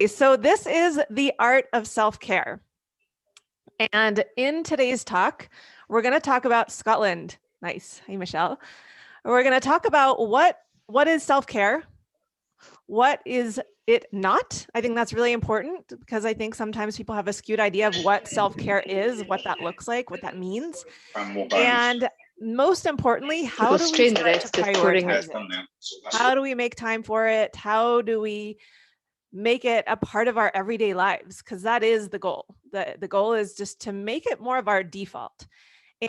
So this is the art of self-care. And in today's talk, we're going to talk about Skoglund. Nice. Hey, Michelle. We're going to talk about what is self-care? What is it not? I think that's really important because I think sometimes people have a skewed idea of what self-care is, what that looks like, what that means. And most importantly, how do we start to prioritize it? How do we make time for it? How do we make it a part of our everyday lives? Because that is the goal. The goal is just to make it more of our default.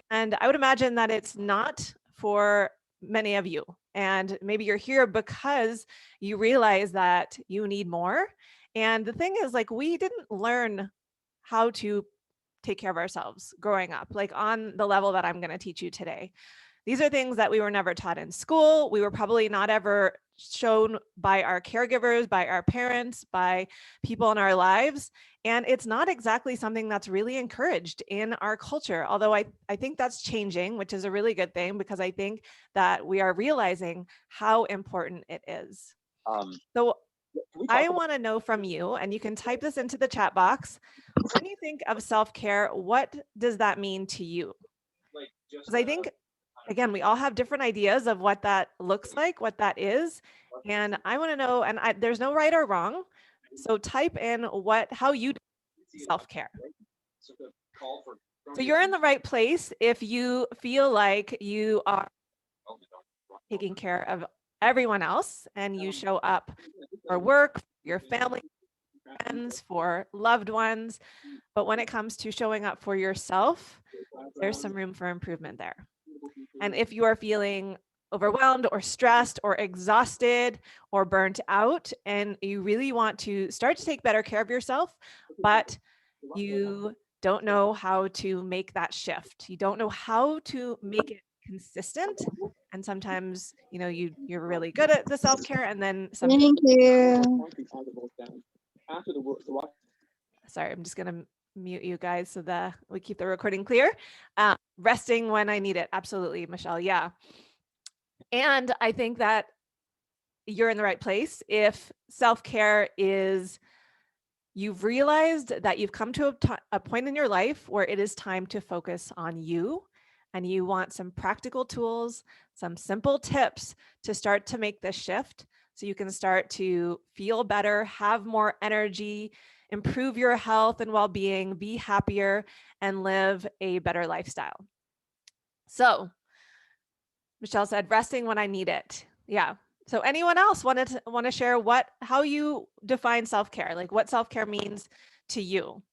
And I would imagine that it's not for many of you. And maybe you're here because you realize that you need more. And the thing is, like, we didn't learn how to take care of ourselves growing up, like on the level that I'm going to teach you today. These are things that we were never taught in school. We were probably not ever shown by our caregivers, by our parents, by people in our lives. And it's not exactly something that's really encouraged in our culture. Although I think that's changing, which is a really good thing, because I think that we are realizing how important it is. So I want to know from you, and you can type this into the chat box. When you think of self-care, what does that mean to you? Because I think, again, we all have different ideas of what that looks like, what that is. And I want to know, and there's no right or wrong. So type in how you do self-care. So you're in the right place if you feel like you are taking care of everyone else and you show up for work, your family, friends, for loved ones. But when it comes to showing up for yourself, there's some room for improvement there. And if you are feeling overwhelmed or stressed or exhausted or burnt out, and you really want to start to take better care of yourself, but you don't know how to make that shift, you don't know how to make it consistent, and sometimes you're really good at the self-care, and then sometimes. Thank you. Sorry, I'm just gonna mute you guys so that we keep the recording clear. Resting when I need it. Absolutely, Michelle. Yeah. And I think that you're in the right place if self-care is you've realized that you've come to a point in your life where it is time to focus on you, and you want some practical tools, some simple tips to start to make this shift so you can start to feel better, have more energy, improve your health and well-being, be happier, and live a better lifestyle. So Michelle said, resting when I need it. Yeah. So anyone else want to share how you define self-care, like what self-care means to you?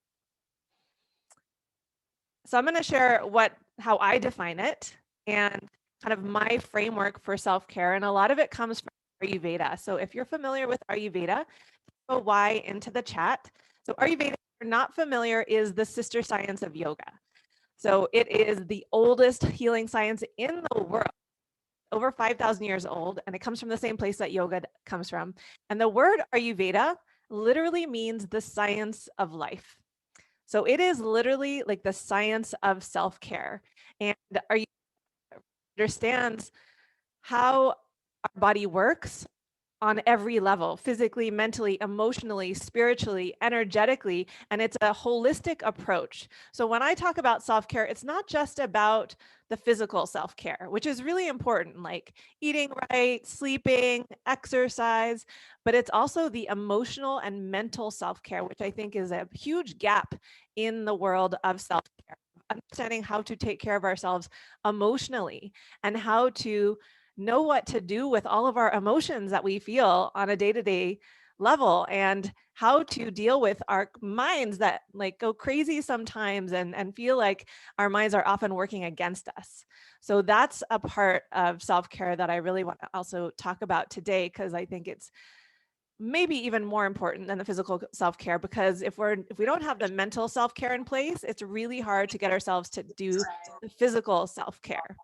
So I'm going to share how I define it and kind of my framework for self-care. And a lot of it comes from Ayurveda. So if you're familiar with Ayurveda, go Y into the chat. So Ayurveda, if you're not familiar, is the sister science of yoga. So it is the oldest healing science in the world, over 5,000 years old, and it comes from the same place that yoga comes from. And the word Ayurveda literally means the science of life. So it is literally like the science of self-care. And Ayurveda understands how our body works on every level, physically, mentally, emotionally, spiritually, energetically, and it's a holistic approach. So when I talk about self-care, it's not just about the physical self-care, which is really important, like eating right, sleeping, exercise, but it's also the emotional and mental self-care, which I think is a huge gap in the world of self-care. Understanding how to take care of ourselves emotionally and how to know what to do with all of our emotions that we feel on a day-to-day level, and how to deal with our minds that like go crazy sometimes and feel like our minds are often working against us. So that's a part of self-care that I really want to also talk about today, because I think it's maybe even more important than the physical self-care, because if we don't have the mental self-care in place, it's really hard to get ourselves to do the physical self-care.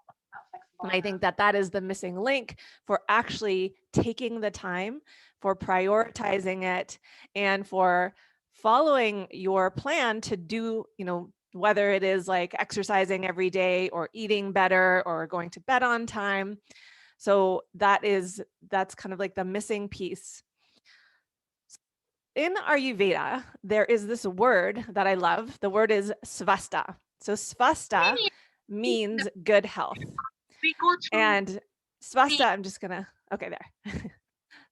And I think that is the missing link for actually taking the time, for prioritizing it, and for following your plan to do, whether it is like exercising every day or eating better or going to bed on time. So that's kind of like the missing piece. in Ayurveda, there is this word that I love. The word is svasta. So svasta means good health. And svasta, I'm just gonna, okay, there.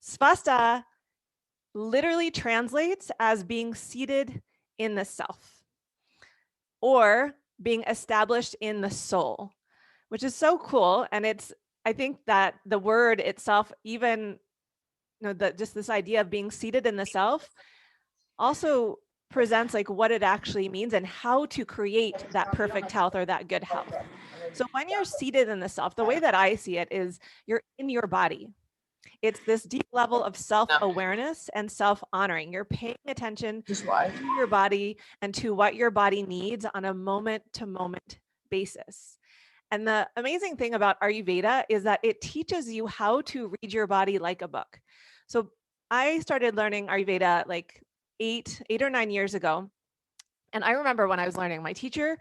Svasta literally translates as being seated in the self or being established in the soul, which is so cool. And I think that the word itself, even just this idea of being seated in the self, also presents like what it actually means and how to create that perfect health or that good health. So when you're seated in the self, the way that I see it is you're in your body. It's this deep level of self-awareness and self-honoring. You're paying attention to your body and to what your body needs on a moment-to-moment basis. And the amazing thing about Ayurveda is that it teaches you how to read your body like a book. So I started learning Ayurveda like 8 or 9 years ago. And I remember when I was learning, my teacher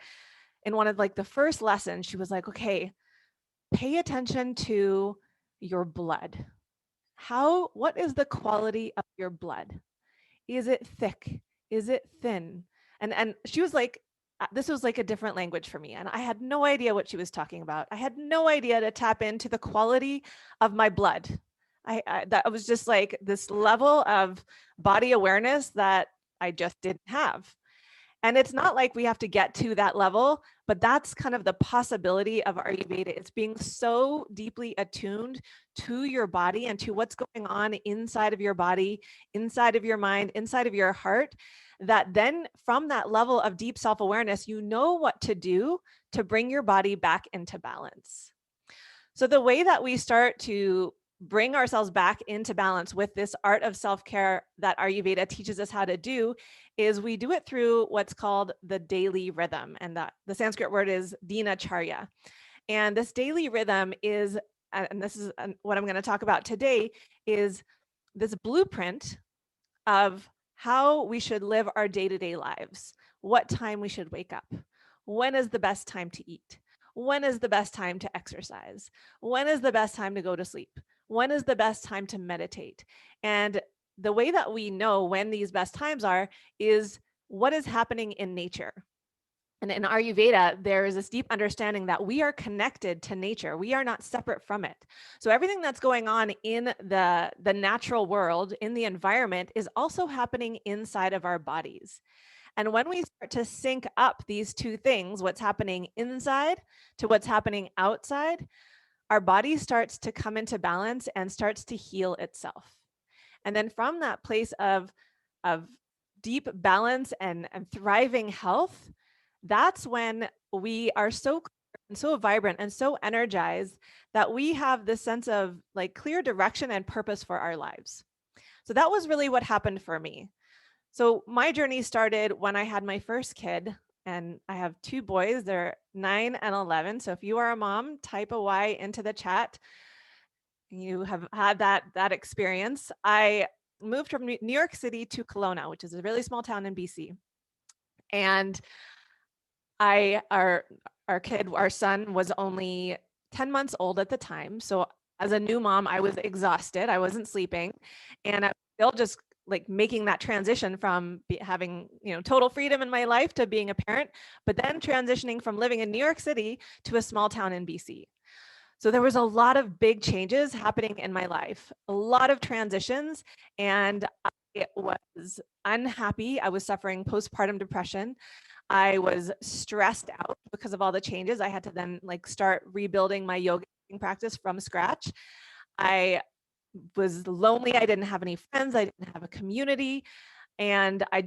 in one of like the first lessons, she was like, okay, pay attention to your blood. What is the quality of your blood? Is it thick? Is it thin? And she was like, this was like a different language for me. And I had no idea what she was talking about. I had no idea to tap into the quality of my blood. That was just like this level of body awareness that I just didn't have. And it's not like we have to get to that level, but that's kind of the possibility of Ayurveda. It's being so deeply attuned to your body and to what's going on inside of your body, inside of your mind, inside of your heart, that then from that level of deep self-awareness, you know what to do to bring your body back into balance. So the way that we start to bring ourselves back into balance with this art of self-care that Ayurveda teaches us how to do is we do it through what's called the daily rhythm. And the Sanskrit word is dinacharya. And this daily rhythm is, and this is what I'm going to talk about today, is this blueprint of how we should live our day-to-day lives, what time we should wake up, when is the best time to eat, when is the best time to exercise, when is the best time to go to sleep, when is the best time to meditate. And the way that we know when these best times are is what is happening in nature. And in Ayurveda, there is this deep understanding that we are connected to nature. We are not separate from it. So everything that's going on in the natural world, in the environment, is also happening inside of our bodies. And when we start to sync up these two things, what's happening inside to what's happening outside, our body starts to come into balance and starts to heal itself. And then from that place of deep balance and thriving health, that's when we are so vibrant and so energized that we have this sense of like clear direction and purpose for our lives. So that was really what happened for me. So my journey started when I had my first kid, and I have 2 boys. They're 9 and 11. So if you are a mom, type a Y into the chat. You have had that experience. I moved from New York City to Kelowna, which is a really small town in BC. And our son was only 10 months old at the time. So as a new mom, I was exhausted. I wasn't sleeping. And I was still just like making that transition from having, total freedom in my life to being a parent, but then transitioning from living in New York City to a small town in BC. So there was a lot of big changes happening in my life, a lot of transitions, and I was unhappy. I was suffering postpartum depression. I was stressed out because of all the changes. I had to then like start rebuilding my yoga practice from scratch. I was lonely. I didn't have any friends. I didn't have a community. And I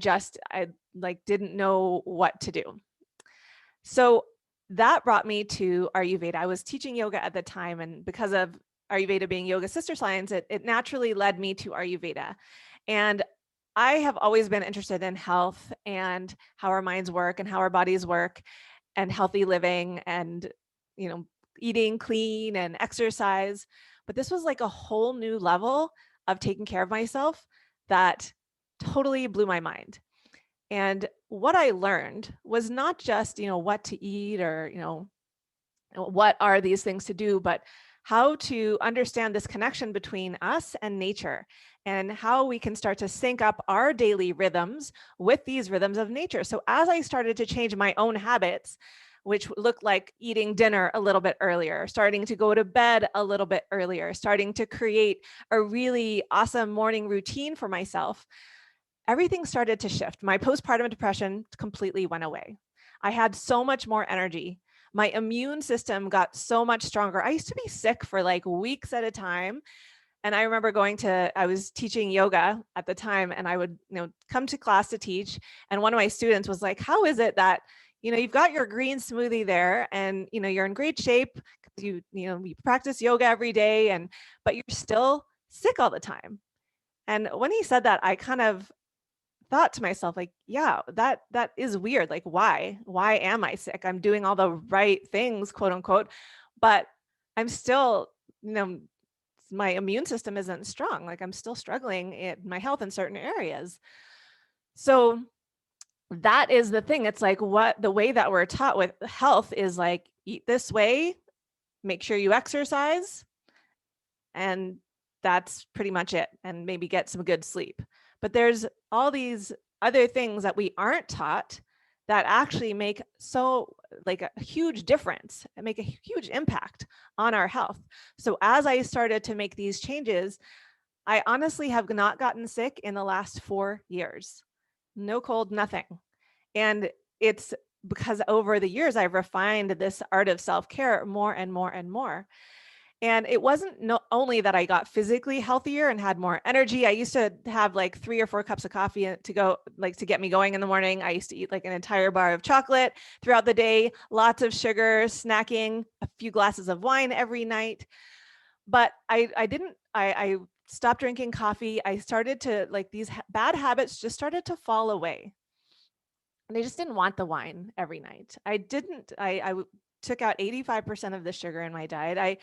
like didn't know what to do. So that brought me to Ayurveda. I was teaching yoga at the time, and because of Ayurveda being yoga sister science, it naturally led me to Ayurveda. And I have always been interested in health and how our minds work and how our bodies work and healthy living and, eating clean and exercise. But this was like a whole new level of taking care of myself that totally blew my mind. And what I learned was not just, what to eat or, what are these things to do, but how to understand this connection between us and nature and how we can start to sync up our daily rhythms with these rhythms of nature. So as I started to change my own habits, which looked like eating dinner a little bit earlier, starting to go to bed a little bit earlier, starting to create a really awesome morning routine for myself, everything started to shift. My postpartum depression completely went away. I had so much more energy. My immune system got so much stronger. I used to be sick for like weeks at a time. And I remember I was teaching yoga at the time, and I would, come to class to teach. And one of my students was like, how is it that, you've got your green smoothie there and, you're in great shape because you practice yoga every day, but you're still sick all the time. And when he said that, I kind of thought to myself, like, yeah, that is weird. Like, why am I sick? I'm doing all the right things, quote unquote, but I'm still, my immune system isn't strong. Like, I'm still struggling in my health in certain areas. So that is the thing. It's like the way that we're taught with health is like, eat this way, make sure you exercise, and that's pretty much it. And maybe get some good sleep. But there's all these other things that we aren't taught that actually make like a huge difference and make a huge impact on our health. So as I started to make these changes, I honestly have not gotten sick in the last 4 years. No cold, nothing. And it's because over the years, I've refined this art of self-care more and more and more. And it wasn't only that I got physically healthier and had more energy. I used to have like 3 or 4 cups of coffee to get me going in the morning. I used to eat like an entire bar of chocolate throughout the day, lots of sugar, snacking, a few glasses of wine every night. But I stopped drinking coffee. I started to, like, these bad habits just started to fall away. And I just didn't want the wine every night. I took out 85% of the sugar in my diet.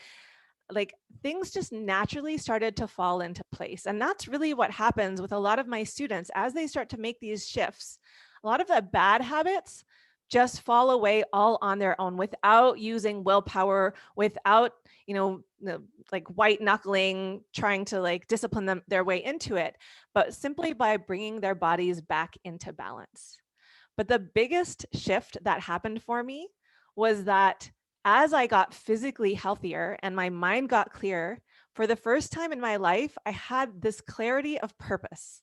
Like, things just naturally started to fall into place. And that's really what happens with a lot of my students as they start to make these shifts. A lot of the bad habits just fall away all on their own without using willpower, without, like white knuckling, trying to like discipline their way into it, but simply by bringing their bodies back into balance. But the biggest shift that happened for me was that as I got physically healthier and my mind got clear, for the first time in my life, I had this clarity of purpose.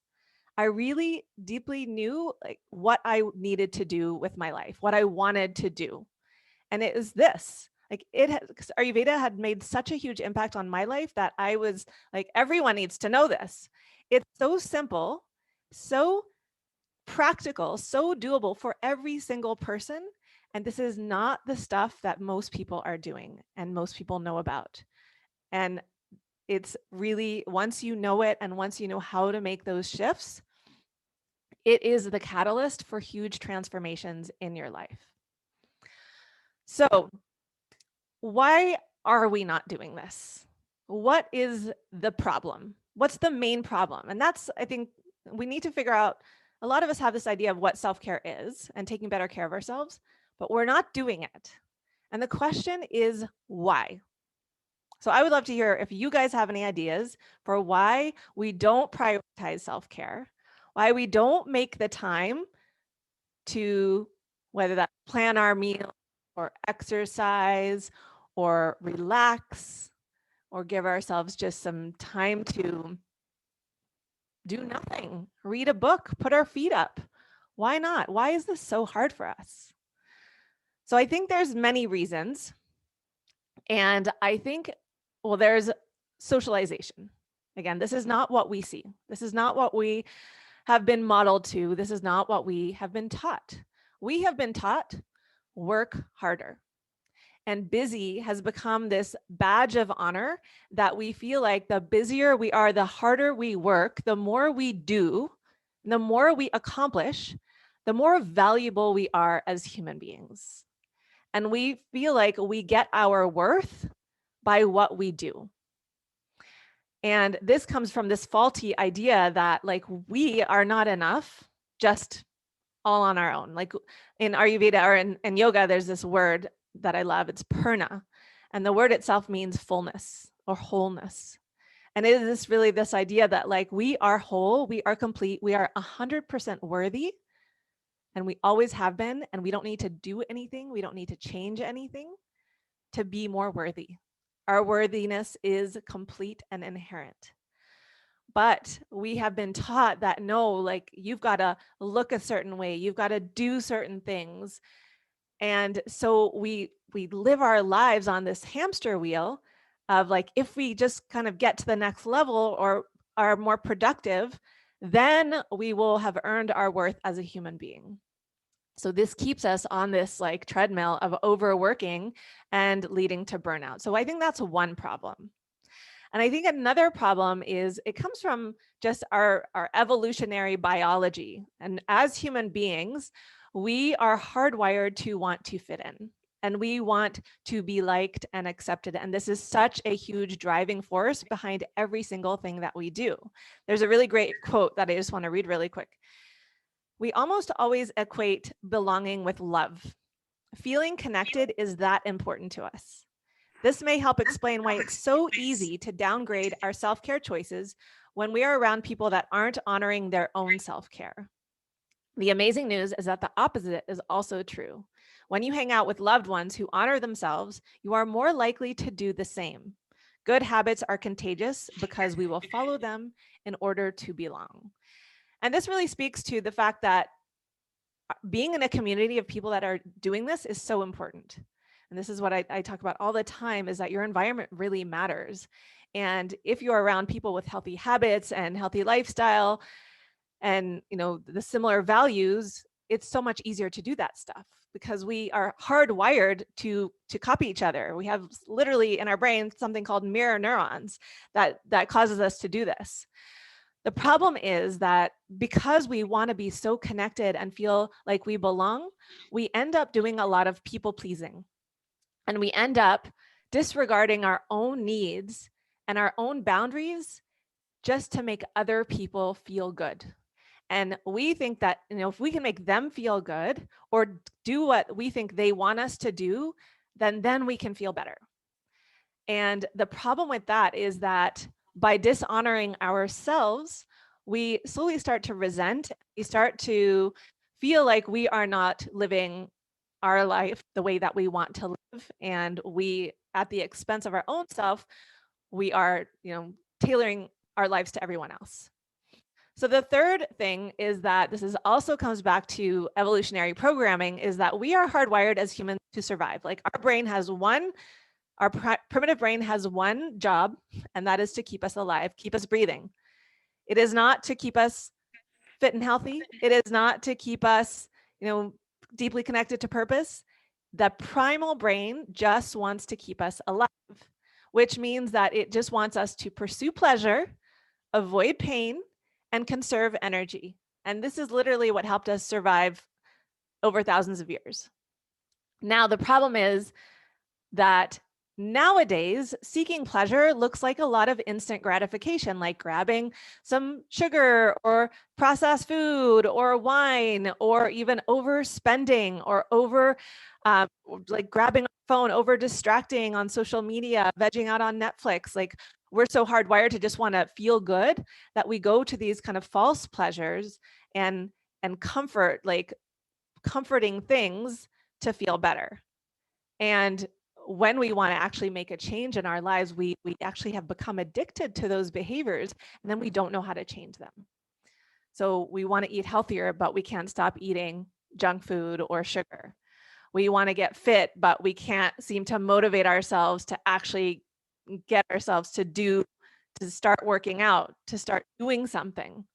I really deeply knew like what I needed to do with my life, what I wanted to do. And it was this. Like, Ayurveda had made such a huge impact on my life that I was like, everyone needs to know this. It's so simple, so practical, so doable for every single person. And this is not the stuff that most people are doing and most people know about. And it's really, once you know it and once you know how to make those shifts, it is the catalyst for huge transformations in your life. So why are we not doing this? What is the problem? What's the main problem? And that's, I think, we need to figure out. A lot of us have this idea of what self-care is and taking better care of ourselves, but we're not doing it. And the question is why? So I would love to hear if you guys have any ideas for why we don't prioritize self-care, why we don't make the time to, whether that plan our meal or exercise or relax or give ourselves just some time to do nothing, read a book, put our feet up. Why not? Why is this so hard for us? So I think there's many reasons. And I think, well, there's socialization. Again, this is not what we see. This is not what we have been modeled to. This is not what we have been taught. We have been taught work harder. And busy has become this badge of honor that we feel like the busier we are, the harder we work, the more we do, the more we accomplish, the more valuable we are as human beings. And we feel like we get our worth by what we do. And this comes from this faulty idea that like we are not enough just all on our own. Like in Ayurveda or in yoga, there's this word that I love. It's purna. And the word itself means fullness or wholeness. And it is really this idea that like we are whole, we are complete, we are 100% worthy, and we always have been, and we don't need to do anything, we don't need to change anything to be more worthy. Our worthiness is complete and inherent. But we have been taught that no, like you've got to look a certain way, you've got to do certain things. And so we live our lives on this hamster wheel of like, if we just kind of get to the next level or are more productive, then we will have earned our worth as a human being. So this keeps us on this like treadmill of overworking and leading to burnout. So I think that's one problem. And I think another problem is it comes from just our evolutionary biology. And as human beings, we are hardwired to want to fit in, and we want to be liked and accepted. And this is such a huge driving force behind every single thing that we do. There's a really great quote that I just want to read really quick. We almost always equate belonging with love. Feeling connected is that important to us. This may help explain why it's so easy to downgrade our self-care choices when we are around people that aren't honoring their own self-care. The amazing news is that the opposite is also true. When you hang out with loved ones who honor themselves, you are more likely to do the same. Good habits are contagious because we will follow them in order to belong. And this really speaks to the fact that being in a community of people that are doing this is so important. And this is what I talk about all the time, is that your environment really matters. And if you're around people with healthy habits and healthy lifestyle and the similar values, it's so much easier to do that stuff because we are hardwired to copy each other. We have literally in our brain something called mirror neurons that causes us to do this. The problem is that because we want to be so connected and feel like we belong, we end up doing a lot of people pleasing. And we end up disregarding our own needs and our own boundaries just to make other people feel good. And we think that, if we can make them feel good or do what we think they want us to do, then we can feel better. And the problem with that is that by dishonoring ourselves, we slowly start to resent, we start to feel like we are not living our life the way that we want to live. And we, at the expense of our own self, we are, tailoring our lives to everyone else. So the third thing is that this is also comes back to evolutionary programming, is that we are hardwired as humans to survive. Like our brain has our primitive brain has one job, and that is to keep us alive, keep us breathing. It is not to keep us fit and healthy. It is not to keep us, deeply connected to purpose. The primal brain just wants to keep us alive, which means that it just wants us to pursue pleasure, avoid pain, and conserve energy. And this is literally what helped us survive over thousands of years. Now, the problem is that nowadays, seeking pleasure looks like a lot of instant gratification, like grabbing some sugar or processed food or wine, or even overspending or like grabbing a phone, over distracting on social media, vegging out on Netflix. Like we're so hardwired to just want to feel good that we go to these kind of false pleasures and comforting things to feel better. And when we want to actually make a change in our lives, we actually have become addicted to those behaviors, and then we don't know how to change them. So we want to eat healthier, but we can't stop eating junk food or sugar. We want to get fit, but we can't seem to motivate ourselves to actually get ourselves to start working out, to start doing something.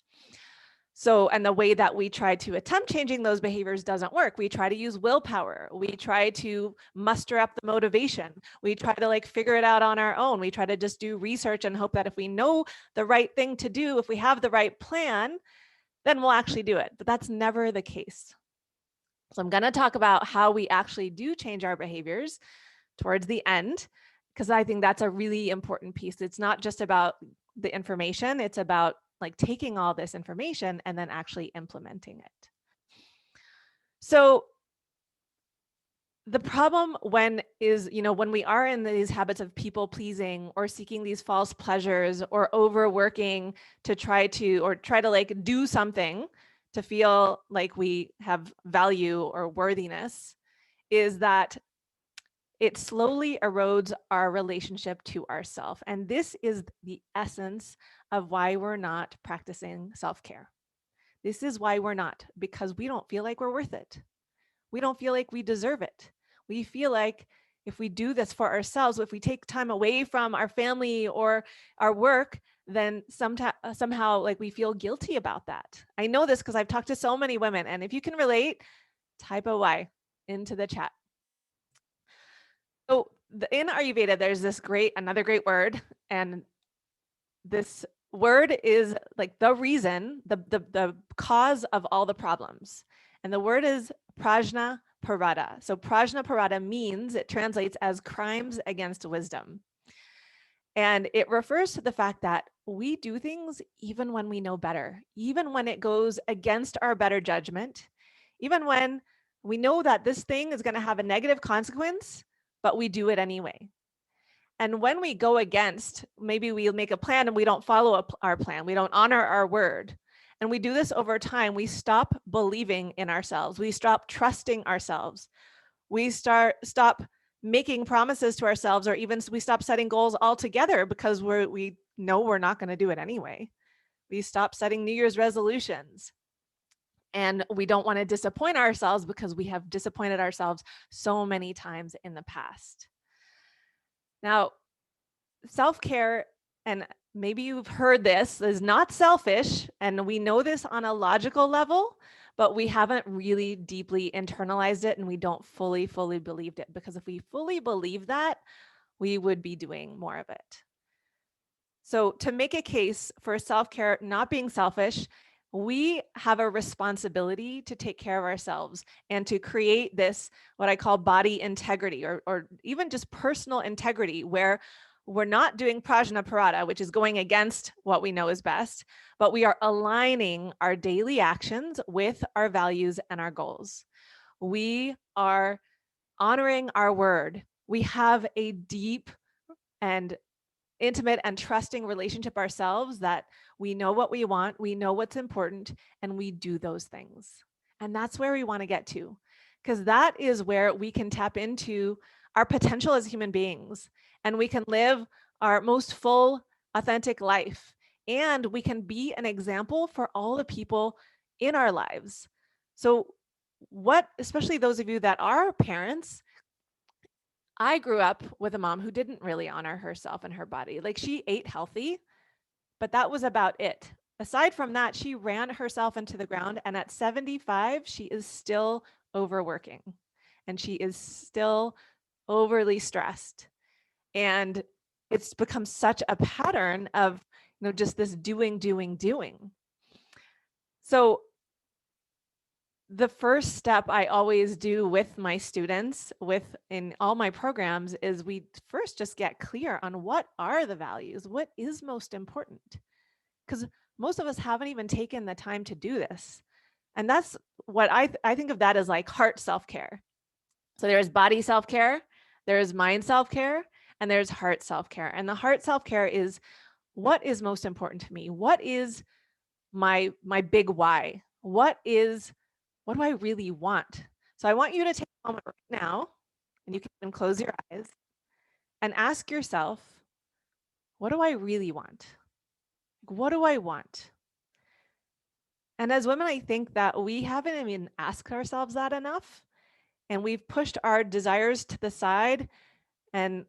So, and the way that we try to attempt changing those behaviors doesn't work. We try to use willpower. We try to muster up the motivation. We try to figure it out on our own. We try to just do research and hope that if we know the right thing to do, if we have the right plan, then we'll actually do it. But that's never the case. So I'm going to talk about how we actually do change our behaviors towards the end, because I think that's a really important piece. It's not just about the information. It's about taking all this information and then actually implementing it. So The problem when we are in these habits of people pleasing or seeking these false pleasures or overworking to try to like do something to feel like we have value or worthiness, is that it slowly erodes our relationship to ourself. And this is the essence of why we're not practicing self-care. This is why we're not, because we don't feel like we're worth it. We don't feel like we deserve it. We feel like if we do this for ourselves, if we take time away from our family or our work, then somehow like we feel guilty about that. I know this because I've talked to so many women, and if you can relate, type a Y into the chat. So in Ayurveda, there's another great word, and this word is like the reason, the cause of all the problems. And the word is prajna parada. So prajna parada means, it translates as crimes against wisdom. And it refers to the fact that we do things even when we know better, even when it goes against our better judgment, even when we know that this thing is going to have a negative consequence, but we do it anyway. And when we go against, maybe we make a plan and we don't follow our plan, we don't honor our word, and we do this over time, we stop believing in ourselves. We stop trusting ourselves. We stop making promises to ourselves, or even we stop setting goals altogether because we know we're not going to do it anyway. We stop setting New Year's resolutions. And we don't want to disappoint ourselves because we have disappointed ourselves so many times in the past. Now, self-care, and maybe you've heard this, is not selfish, and we know this on a logical level, but we haven't really deeply internalized it, and we don't fully believed it, because if we fully believe that, we would be doing more of it. So to make a case for self-care not being selfish, we have a responsibility to take care of ourselves and to create this, what I call body integrity, or even just personal integrity, where we're not doing prajna parada, which is going against what we know is best, but we are aligning our daily actions with our values and our goals. We are honoring our word. We have a deep and intimate and trusting relationship ourselves, that we know what we want, we know what's important, and we do those things. And that's where we want to get to, because that is where we can tap into our potential as human beings, and we can live our most full, authentic life. And we can be an example for all the people in our lives. So especially those of you that are parents, I grew up with a mom who didn't really honor herself and her body. Like, she ate healthy, but that was about it. Aside from that, she ran herself into the ground. And at 75, she is still overworking, and she is still overly stressed. And it's become such a pattern of, just this doing. So the first step I always do with my students, in all my programs, is we first just get clear on what are the values, what is most important, because most of us haven't even taken the time to do this. And that's what I think of that as like heart self-care. So there's body self-care, there's mind self-care, and there's heart self-care. And the heart self-care is, what is most important to me? What is my big why? What do I really want? So I want you to take a moment right now, and you can close your eyes and ask yourself, what do I really want? What do I want? And as women, I think that we haven't even asked ourselves that enough. And we've pushed our desires to the side and,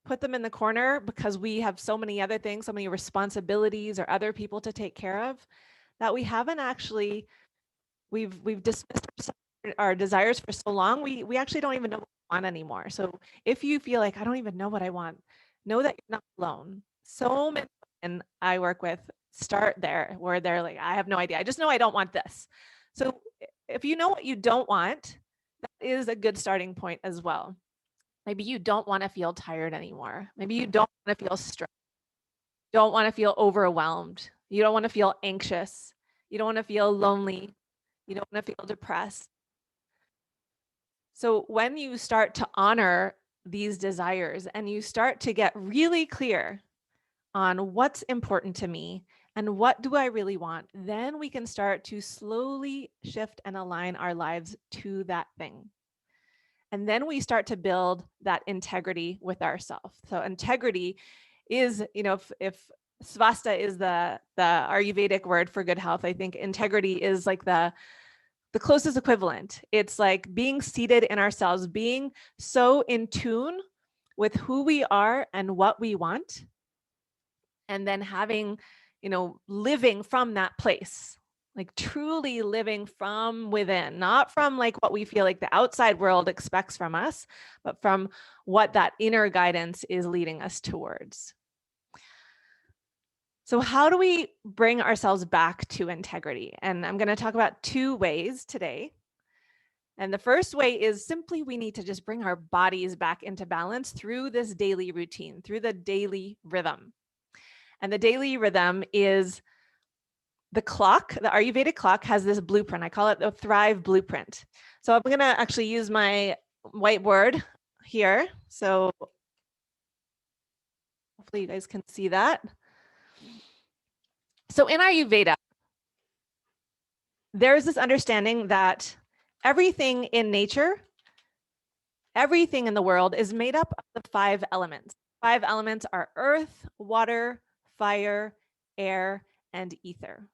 put them in the corner because we have so many other things, so many responsibilities or other people to take care of, that we haven't actually, we've dismissed our desires for so long, we actually don't even know what we want anymore. So if you feel like, I don't even know what I want, know that you're not alone. So many women I work with start there, where they're like, I have no idea. I just know I don't want this. So if you know what you don't want, that is a good starting point as well. Maybe you don't want to feel tired anymore. Maybe you don't want to feel stressed. You don't want to feel overwhelmed. You don't want to feel anxious. You don't want to feel lonely. You don't want to feel depressed. So when you start to honor these desires and you start to get really clear on what's important to me and what do I really want, then we can start to slowly shift and align our lives to that thing. And then we start to build that integrity with ourselves. So integrity is, if svasta is the Ayurvedic word for good health, I think integrity is like the closest equivalent. It's like being seated in ourselves, being so in tune with who we are and what we want, and then having, living from that place, like truly living from within, not from like what we feel like the outside world expects from us, but from what that inner guidance is leading us towards. So how do we bring ourselves back to integrity? And I'm going to talk about 2 ways today. And the first way is simply we need to just bring our bodies back into balance through this daily routine, through the daily rhythm. And the daily rhythm is the clock. The Ayurvedic clock has this blueprint. I call it the Thrive Blueprint. So I'm going to actually use my whiteboard here. So hopefully you guys can see that. So in Ayurveda, there's this understanding that everything in nature, everything in the world is made up of the 5 elements. 5 elements are earth, water, fire, air, and ether.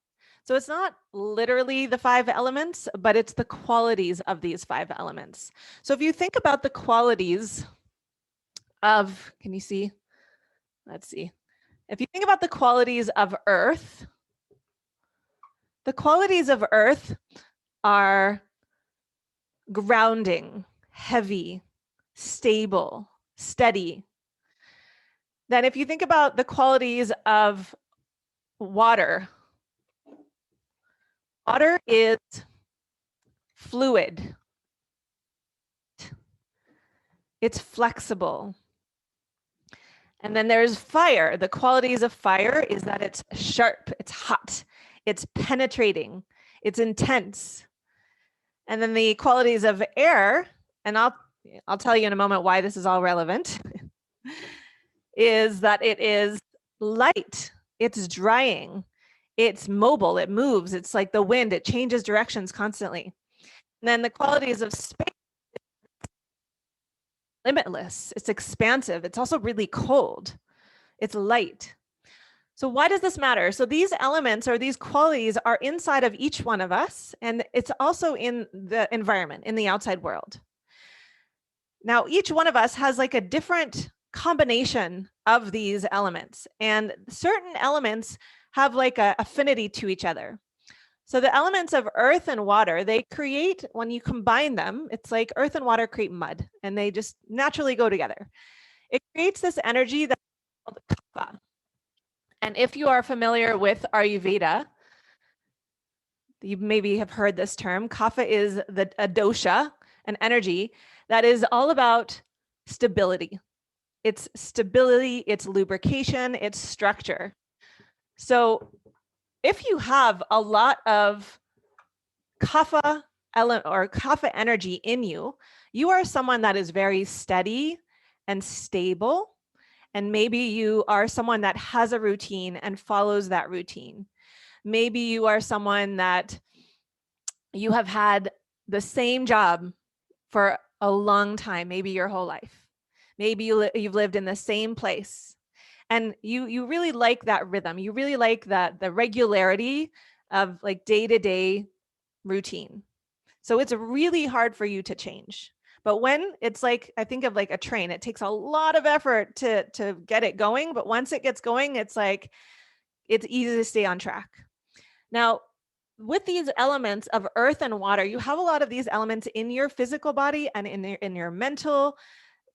So it's not literally the 5 elements, but it's the qualities of these 5 elements. So if you think about the qualities of, can you see? Let's see. If you think about the qualities of earth, the qualities of earth are grounding, heavy, stable, steady. Then if you think about the qualities of water, water is fluid. It's flexible. And then there's fire. The qualities of fire is that it's sharp, it's hot, it's penetrating, it's intense. And then the qualities of air, and I'll tell you in a moment why this is all relevant, is that it is light, it's drying, it's mobile, it moves, it's like the wind, it changes directions constantly. And then the qualities of space, limitless, it's expansive, it's also really cold, it's light. So why does this matter? So these elements or these qualities are inside of each one of us, and it's also in the environment, in the outside world. Now, each one of us has like a different combination of these elements, and certain elements have like an affinity to each other. So the elements of earth and water, they create, when you combine them, it's like earth and water create mud, and they just naturally go together. It creates this energy that's called kapha. And if you are familiar with Ayurveda, you maybe have heard this term. Kapha is a dosha, an energy that is all about stability. It's stability, it's lubrication, it's structure. So if you have a lot of kapha element or kapha energy in you, you are someone that is very steady and stable. And maybe you are someone that has a routine and follows that routine. Maybe you are someone that you have had the same job for a long time, maybe your whole life. Maybe you've lived in the same place. And you really like that rhythm. You really like the regularity of like day-to-day routine. So it's really hard for you to change. But when it's like, I think of like a train, it takes a lot of effort to get it going. But once it gets going, it's like, it's easy to stay on track. Now, with these elements of earth and water, you have a lot of these elements in your physical body and in your mental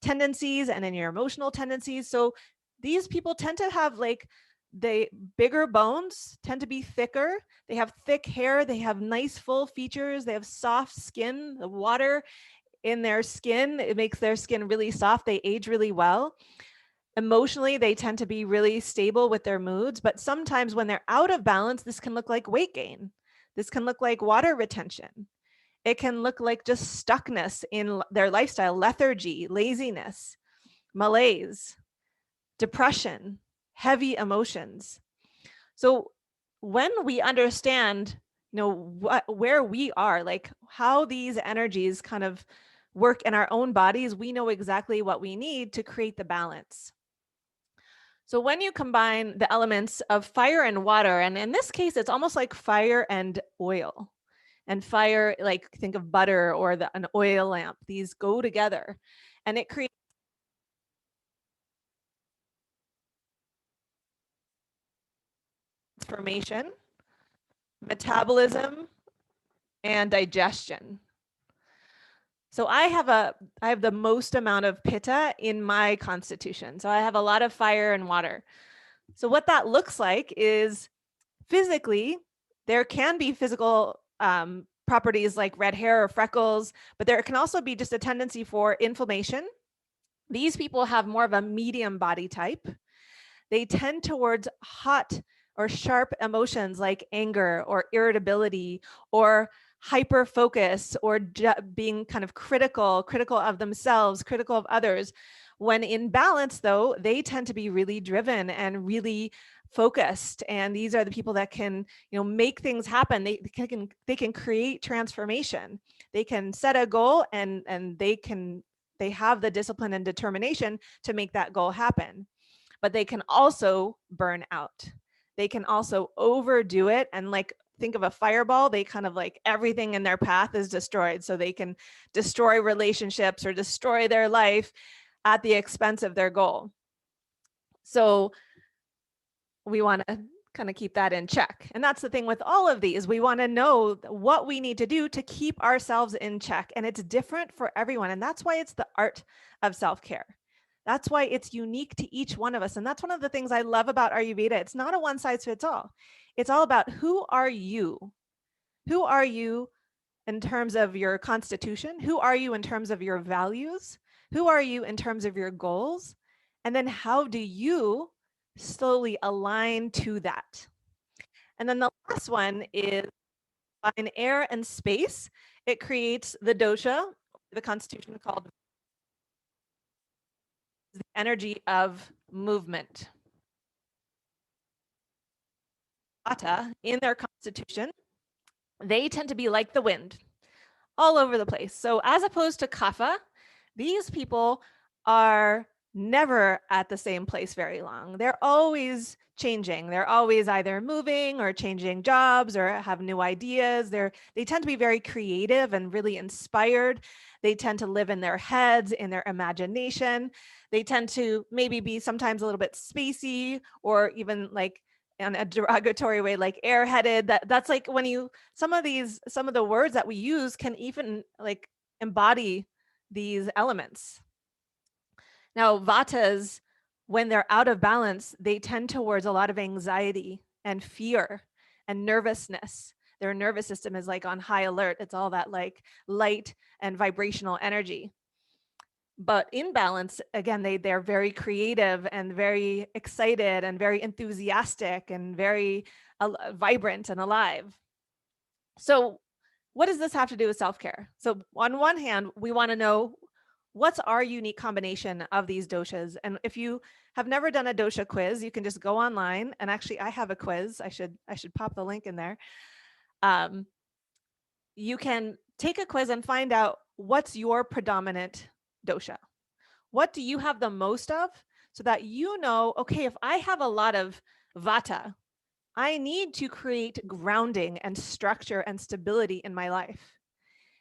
tendencies and in your emotional tendencies. So these people tend to have like the bigger bones, tend to be thicker. They have thick hair. They have nice full features. They have soft skin. The water in their skin, it makes their skin really soft. They age really well. Emotionally, they tend to be really stable with their moods, but sometimes when they're out of balance, this can look like weight gain. This can look like water retention. It can look like just stuckness in their lifestyle, lethargy, laziness, malaise, depression, heavy emotions. So when we understand, where we are, like how these energies kind of work in our own bodies, we know exactly what we need to create the balance. So when you combine the elements of fire and water, and in this case, it's almost like fire and oil. And fire, like think of butter or an oil lamp, these go together and it creates transformation, metabolism, and digestion. So I have the most amount of pitta in my constitution. So I have a lot of fire and water. So what that looks like is physically, there can be physical properties like red hair or freckles, but there can also be just a tendency for inflammation. These people have more of a medium body type. They tend towards hot or sharp emotions like anger or irritability or hyper focus or being kind of critical of themselves, critical of others. When in balance, though, they tend to be really driven and really focused, and these are the people that can make things happen. They can create transformation. They can set a goal and they have the discipline and determination to make that goal happen. But they can also burn out. They can also overdo it, and like think of a fireball, they kind of like everything in their path is destroyed. So they can destroy relationships or destroy their life at the expense of their goal. So we want to kind of keep that in check. And that's the thing with all of these. We want to know what we need to do to keep ourselves in check. And it's different for everyone. And that's why it's the art of self-care. That's why it's unique to each one of us. And that's one of the things I love about Ayurveda. It's not a one size fits all. It's all about who are you? Who are you in terms of your constitution? Who are you in terms of your values? Who are you in terms of your goals? And then how do you slowly align to that? And then the last one is in air and space. It creates the dosha, the constitution called the energy of movement. Vata in their constitution, they tend to be like the wind, all over the place. So as opposed to kapha, these people are never at the same place very long. They're always changing. They're always either moving or changing jobs or have new ideas. They tend to be very creative and really inspired. They tend to live in their heads, in their imagination. They tend to maybe be sometimes a little bit spacey or even like in a derogatory way, like airheaded. That's like when you some of the words that we use can even like embody these elements. Now, vatas, when they're out of balance, they tend towards a lot of anxiety and fear and nervousness. Their nervous system is like on high alert. It's all that like light and vibrational energy. But in balance, again, they're very creative and very excited and very enthusiastic and very vibrant and alive. So what does this have to do with self-care? So on one hand, we want to know what's our unique combination of these doshas. And if you have never done a dosha quiz, you can just go online. And actually, I have a quiz. I should pop the link in there. You can take a quiz and find out what's your predominant dosha. What do you have the most of? So that you know, okay, if I have a lot of vata, I need to create grounding and structure and stability in my life.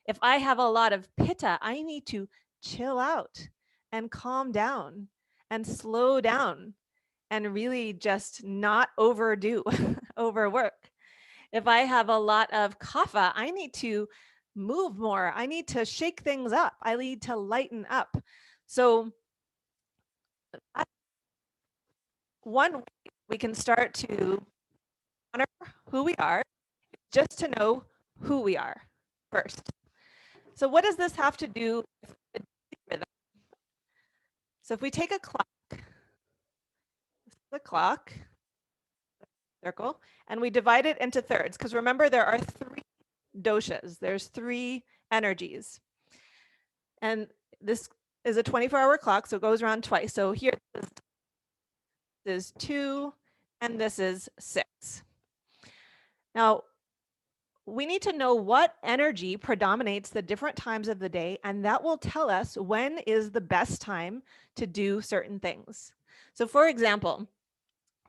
If I have a lot of pitta, I need to chill out and calm down and slow down and really just not overdo, overwork. If I have a lot of kapha, I need to move more. I need to shake things up. I need to lighten up. So one way we can start to honor who we are, just to know who we are first. So what does this have to do with the rhythm? So if we take a clock, the clock circle, and we divide it into thirds, because remember there are three doshas. There's three energies. And this is a 24-hour clock, so it goes around twice. So here this is 2 and this is 6. Now, we need to know what energy predominates the different times of the day, and that will tell us when is the best time to do certain things. So for example,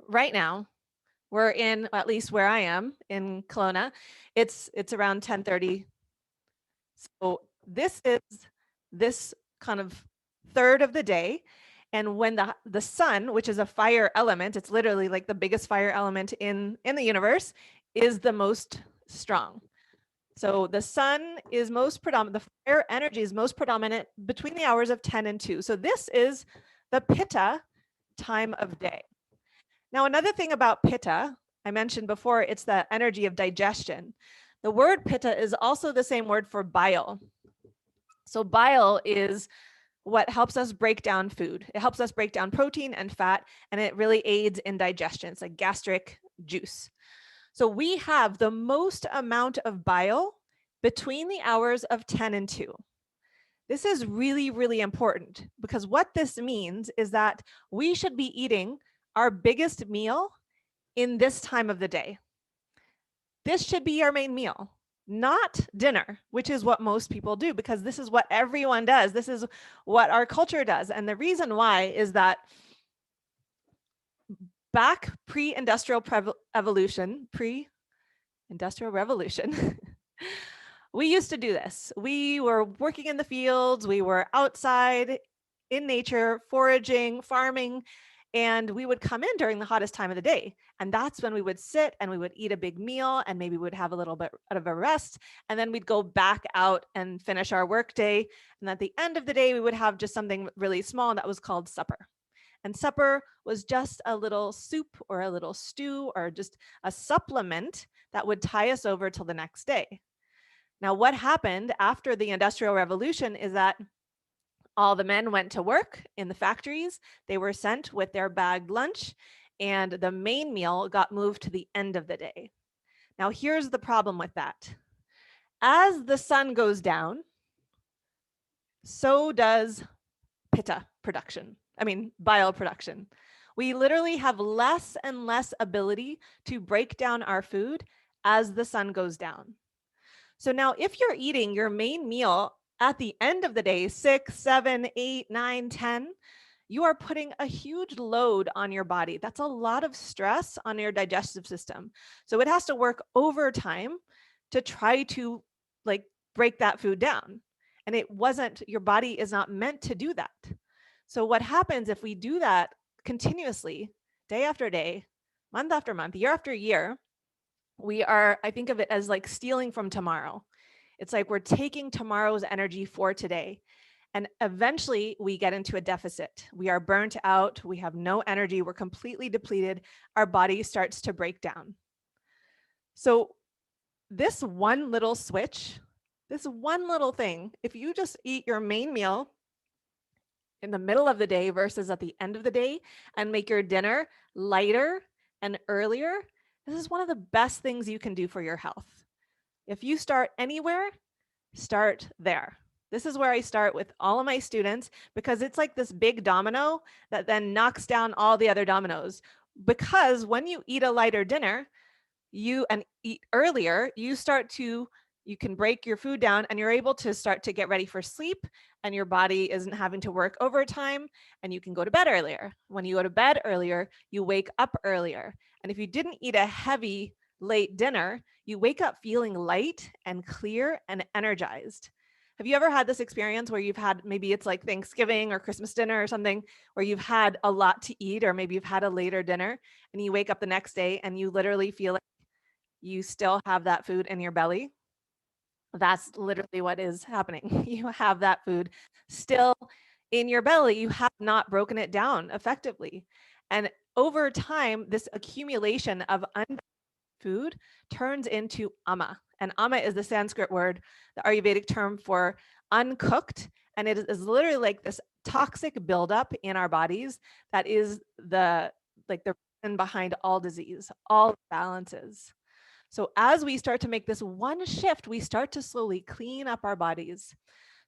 right now, we're in, at least where I am in Kelowna, it's around 10:30. So this is this kind of third of the day. And when the sun, which is a fire element, it's literally like the biggest fire element in the universe, is the most strong. So the sun is most predominant, the fire energy is most predominant between the hours of 10 and 2. So this is the pitta time of day. Now, another thing about pitta, I mentioned before, it's the energy of digestion. The word pitta is also the same word for bile. So bile is what helps us break down food. It helps us break down protein and fat, and it really aids in digestion. It's like gastric juice. So we have the most amount of bile between the hours of 10 and 2. This is really, really important because what this means is that we should be eating our biggest meal in this time of the day. This should be our main meal, not dinner, which is what most people do because this is what everyone does. This is what our culture does. And the reason why is that back pre-industrial revolution, we used to do this. We were working in the fields, we were outside in nature, foraging, farming, and we would come in during the hottest time of the day. And that's when we would sit and we would eat a big meal and maybe we'd have a little bit of a rest. And then we'd go back out and finish our work day. And at the end of the day, we would have just something really small and that was called supper. And supper was just a little soup or a little stew or just a supplement that would tie us over till the next day. Now, what happened after the Industrial Revolution is that all the men went to work in the factories. They were sent with their bagged lunch, and the main meal got moved to the end of the day. Now, here's the problem with that. As the sun goes down, so does pitta production. Bile production. We literally have less and less ability to break down our food as the sun goes down. So now if you're eating your main meal at the end of the day, 6, 7, 8, 9, 10, you are putting a huge load on your body. That's a lot of stress on your digestive system. So it has to work overtime to try to break that food down. And your body is not meant to do that. So what happens if we do that continuously, day after day, month after month, year after year, I think of it as like stealing from tomorrow. It's like we're taking tomorrow's energy for today. And eventually we get into a deficit. We are burnt out. We have no energy. We're completely depleted. Our body starts to break down. So this one little switch, this one little thing, if you just eat your main meal in the middle of the day versus at the end of the day and make your dinner lighter and earlier, this is one of the best things you can do for your health. If you start anywhere, start there. This is where I start with all of my students because it's like this big domino that then knocks down all the other dominoes. Because when you eat a lighter dinner, and eat earlier, you can break your food down and you're able to start to get ready for sleep and your body isn't having to work overtime and you can go to bed earlier. When you go to bed earlier, you wake up earlier. And if you didn't eat a heavy late dinner, you wake up feeling light and clear and energized. Have you ever had this experience where you've had, maybe it's like Thanksgiving or Christmas dinner or something, where you've had a lot to eat, or maybe you've had a later dinner and you wake up the next day and you literally feel like you still have that food in your belly? That's literally what is happening. You have that food still in your belly. You have not broken it down effectively. And over time, this accumulation of food turns into ama. And ama is the Sanskrit word, the Ayurvedic term for uncooked. And it is literally like this toxic buildup in our bodies that is the reason behind all disease, all balances. So as we start to make this one shift, we start to slowly clean up our bodies.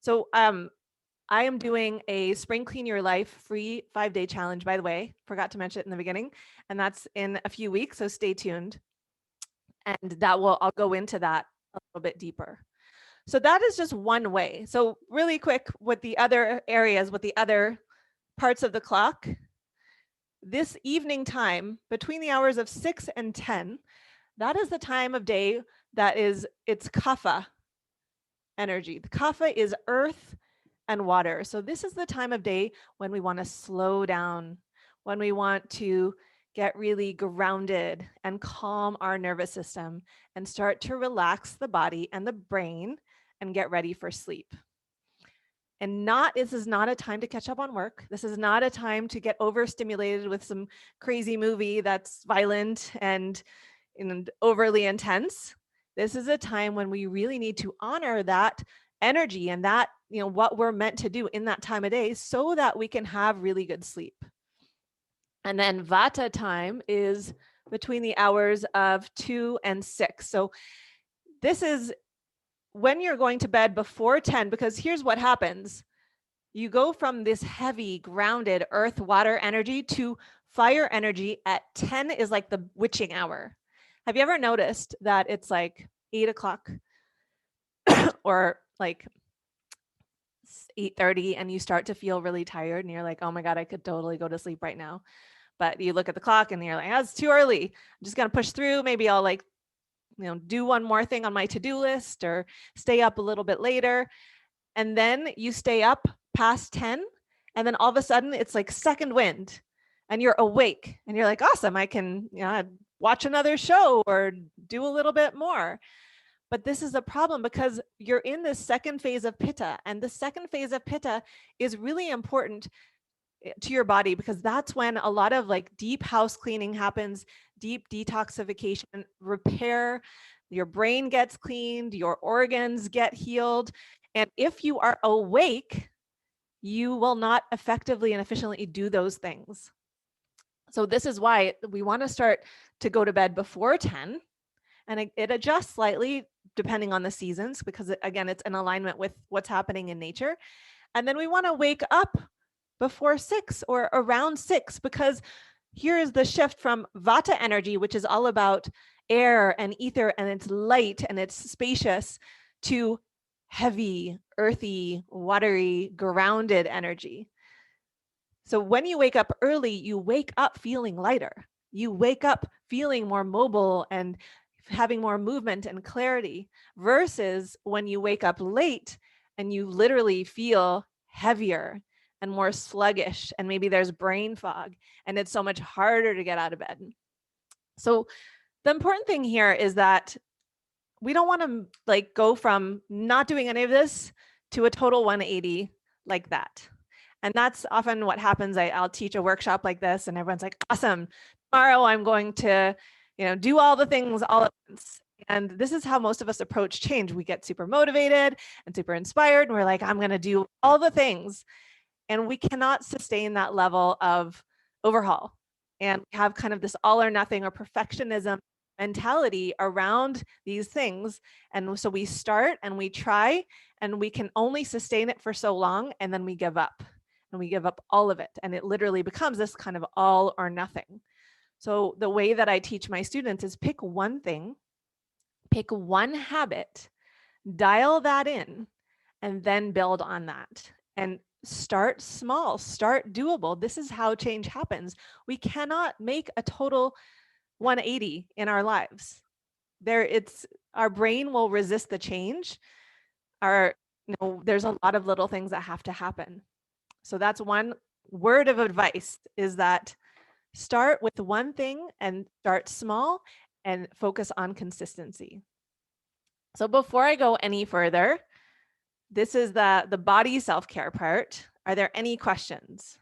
So I am doing a Spring Clean Your Life free 5-day challenge, by the way. Forgot to mention it in the beginning. And that's in a few weeks, so stay tuned. And I'll go into that a little bit deeper. So that is just one way. So really quick with the other areas, with the other parts of the clock, this evening time between the hours of 6 and 10, that is the time of day that is, it's kapha energy. The kapha is earth and water. So this is the time of day when we want to slow down, when we want to get really grounded and calm our nervous system and start to relax the body and the brain and get ready for sleep. And this is not a time to catch up on work. This is not a time to get overstimulated with some crazy movie that's violent and overly intense. This is a time when we really need to honor that energy and that, what we're meant to do in that time of day so that we can have really good sleep. And then Vata time is between the hours of 2 and 6. So this is when you're going to bed before 10, because here's what happens. You go from this heavy, grounded earth, water energy to fire energy at 10 is like the witching hour. Have you ever noticed that it's like 8 o'clock or like 8:30 and you start to feel really tired and you're like, oh my God, I could totally go to sleep right now. But you look at the clock and you're like, oh, it's too early. I'm just going to push through. Maybe I'll do one more thing on my to-do list or stay up a little bit later. And then you stay up past 10 and then all of a sudden it's like second wind and you're awake and you're like, awesome, I can watch another show or do a little bit more. But this is a problem because you're in this second phase of Pitta, and the second phase of Pitta is really important to your body because that's when a lot of like deep house cleaning happens, deep detoxification, repair, your brain gets cleaned, your organs get healed. And if you are awake, you will not effectively and efficiently do those things. So this is why we want to start to go to bed before 10, and it adjusts slightly depending on the seasons because again, it's in alignment with what's happening in nature. And then we want to wake up before 6 or around 6 because here is the shift from Vata energy, which is all about air and ether and it's light and it's spacious, to heavy, earthy, watery, grounded energy. So when you wake up early, you wake up feeling lighter. You wake up feeling more mobile and having more movement and clarity versus when you wake up late and you literally feel heavier and more sluggish and maybe there's brain fog and it's so much harder to get out of bed. So the important thing here is that we don't want to like go from not doing any of this to a total 180 like that. And that's often what happens. I'll teach a workshop like this and everyone's like, awesome, tomorrow I'm going to, do all the things all at once. And this is how most of us approach change. We get super motivated and super inspired. And we're like, I'm going to do all the things. And we cannot sustain that level of overhaul. And we have kind of this all or nothing or perfectionism mentality around these things. And so we start and we try and we can only sustain it for so long. And then we give up and we give up all of it. And it literally becomes this kind of all or nothing. So the way that I teach my students is pick one thing, pick one habit, dial that in, and then build on that. And start small, start doable. This is how change happens. We cannot make a total 180 in our lives. Our brain will resist the change. There's a lot of little things that have to happen. So that's one word of advice, is that start with one thing and start small and focus on consistency. So before I go any further, this is the body self-care part. Are there any questions?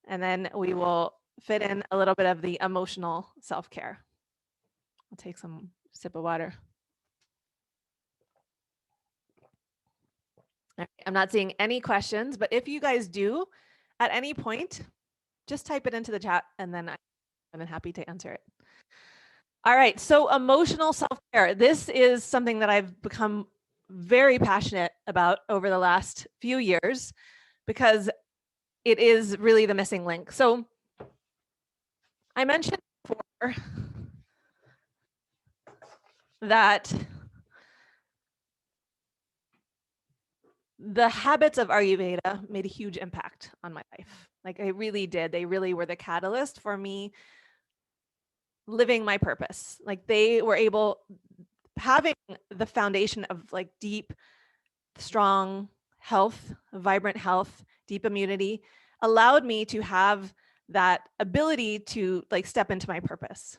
And then we will fit in a little bit of the emotional self-care. I'll take some sip of water. I'm not seeing any questions, but if you guys do at any point, just type it into the chat and then I'm happy to answer it. All right, so emotional self-care. This is something that I've become very passionate about over the last few years because it is really the missing link. So I mentioned before that the habits of Ayurveda made a huge impact on my life. Like I really did. They really were the catalyst for me living my purpose. Like they were able, having the foundation of like deep, strong health, vibrant health, deep immunity allowed me to have that ability to like step into my purpose.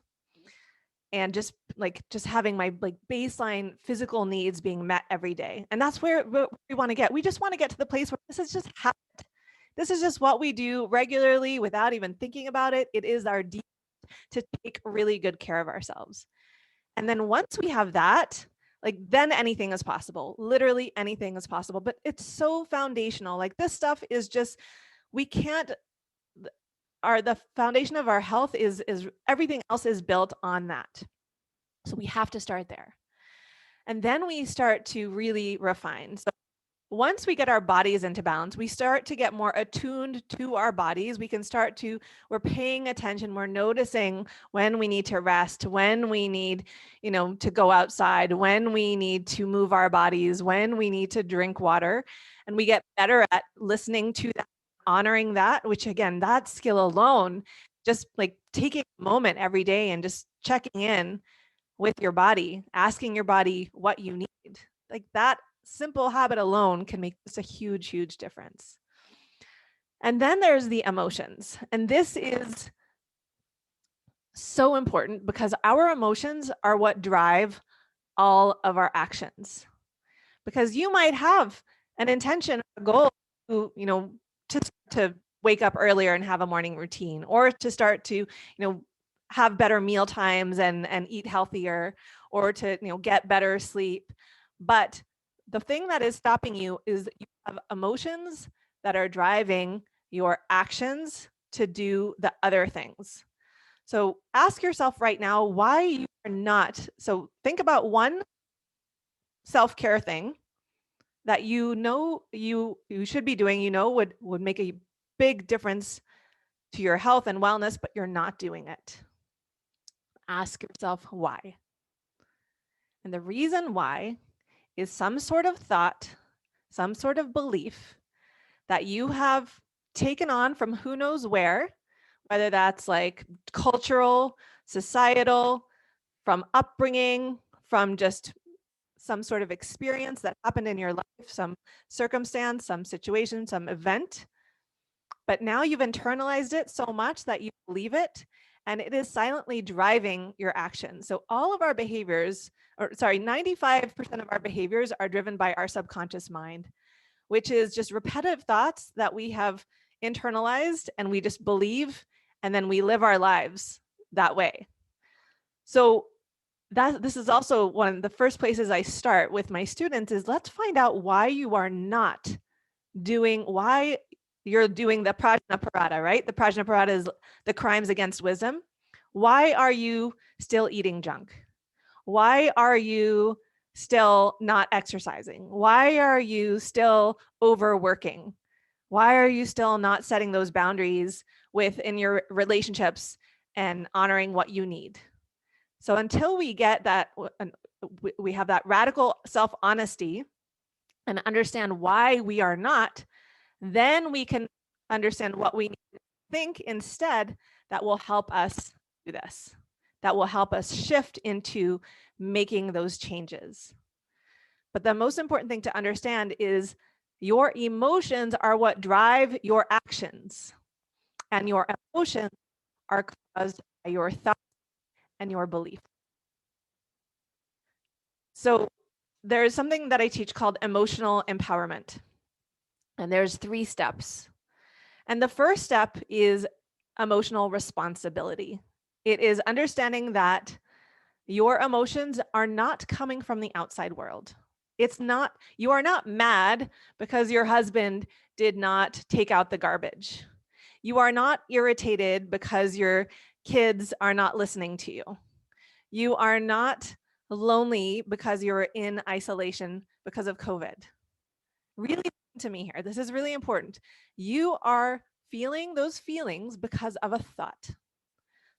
And just having my like baseline physical needs being met every day. And that's where we want to get. We just want to get to the place where this is just habit. This is just what we do regularly without even thinking about it. It is our deep to take really good care of ourselves. And then once we have that, like then anything is possible. Literally anything is possible. But it's so foundational. Like this stuff is just, we can't, the foundation of our health is everything else is built on that. So we have to start there. And then we start to really refine. So once we get our bodies into balance, we start to get more attuned to our bodies. We can start to, we're paying attention, we're noticing when we need to rest, when we need, to go outside, when we need to move our bodies, when we need to drink water. And we get better at listening to that, honoring that, which again, that skill alone, just like taking a moment every day and just checking in with your body, asking your body what you need. Like that simple habit alone can make just a huge, huge difference. And then there's the emotions. And this is so important because our emotions are what drive all of our actions. Because you might have an intention, a goal to wake up earlier and have a morning routine, or to start to, have better meal times and eat healthier, or to, get better sleep. But the thing that is stopping you is that you have emotions that are driving your actions to do the other things. So ask yourself right now why you are not. So think about one self-care thing that you should be doing, would make a big difference to your health and wellness, but you're not doing it. Ask yourself why. And the reason why is some sort of thought, some sort of belief that you have taken on from who knows where, whether that's like cultural, societal, from upbringing, from just some sort of experience that happened in your life, some circumstance, some situation, some event. But now you've internalized it so much that you believe it, and it is silently driving your actions. So all of our behaviors, 95% of our behaviors are driven by our subconscious mind, which is just repetitive thoughts that we have internalized and we just believe, and then we live our lives that way. So this is also one of the first places I start with my students is let's find out why you are not doing, why you're doing the prajnaparata, right? The prajnaparata is the crimes against wisdom. Why are you still eating junk? Why are you still not exercising? Why are you still overworking? Why are you still not setting those boundaries within your relationships and honoring what you need? So until we get that, we have that radical self-honesty and understand why we are not, then we can understand what we need to think instead that will help us do this, that will help us shift into making those changes. But the most important thing to understand is your emotions are what drive your actions, and your emotions are caused by your thoughts and your beliefs. So there's something that I teach called emotional empowerment. And there's 3 steps. And the first step is emotional responsibility. It is understanding that your emotions are not coming from the outside world. It's not, you are not mad because your husband did not take out the garbage. You are not irritated because your kids are not listening to you. You are not lonely because you're in isolation because of COVID. Really listen to me here. This is really important. You are feeling those feelings because of a thought.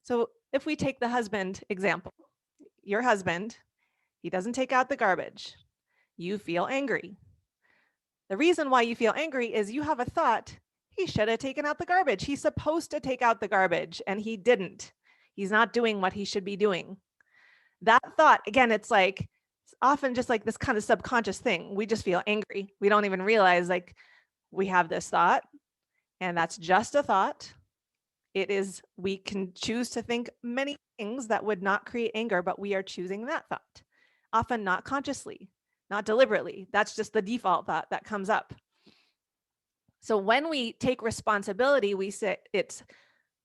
So if we take the husband example, your husband, he doesn't take out the garbage. You feel angry. The reason why you feel angry is you have a thought, he should have taken out the garbage. He's supposed to take out the garbage and he didn't. He's not doing what he should be doing. That thought, again, it's often just like this kind of subconscious thing. We just feel angry. We don't even realize like we have this thought, and that's just a thought. We can choose to think many things that would not create anger, but we are choosing that thought, often not consciously, not deliberately. That's just the default thought that comes up. So when we take responsibility, we say it's,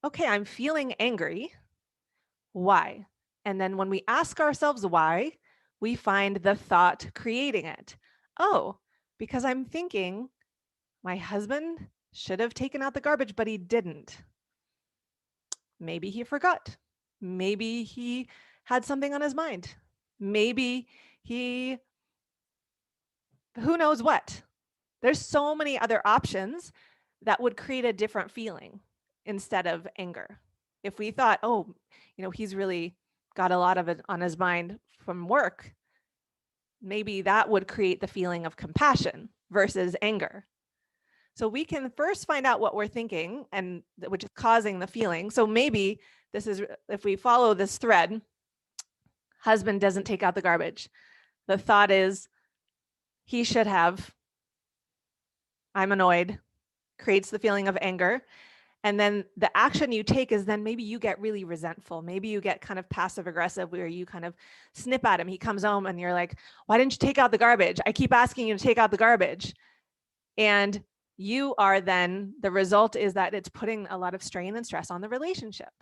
okay, I'm feeling angry. Why? And then when we ask ourselves why, we find the thought creating it. Oh, because I'm thinking my husband should have taken out the garbage, but he didn't. Maybe he forgot. Maybe he had something on his mind. Maybe who knows what. There's so many other options that would create a different feeling instead of anger. If we thought, oh, he's really got a lot of it on his mind from work, maybe that would create the feeling of compassion versus anger. So we can first find out what we're thinking, and which is causing the feeling. So maybe if we follow this thread, husband doesn't take out the garbage. The thought is, he should have, I'm annoyed, creates the feeling of anger. And then the action you take is then maybe you get really resentful. Maybe you get kind of passive aggressive where you kind of snip at him. He comes home and you're like, why didn't you take out the garbage? I keep asking you to take out the garbage. And you are then, the result is that it's putting a lot of strain and stress on the relationship.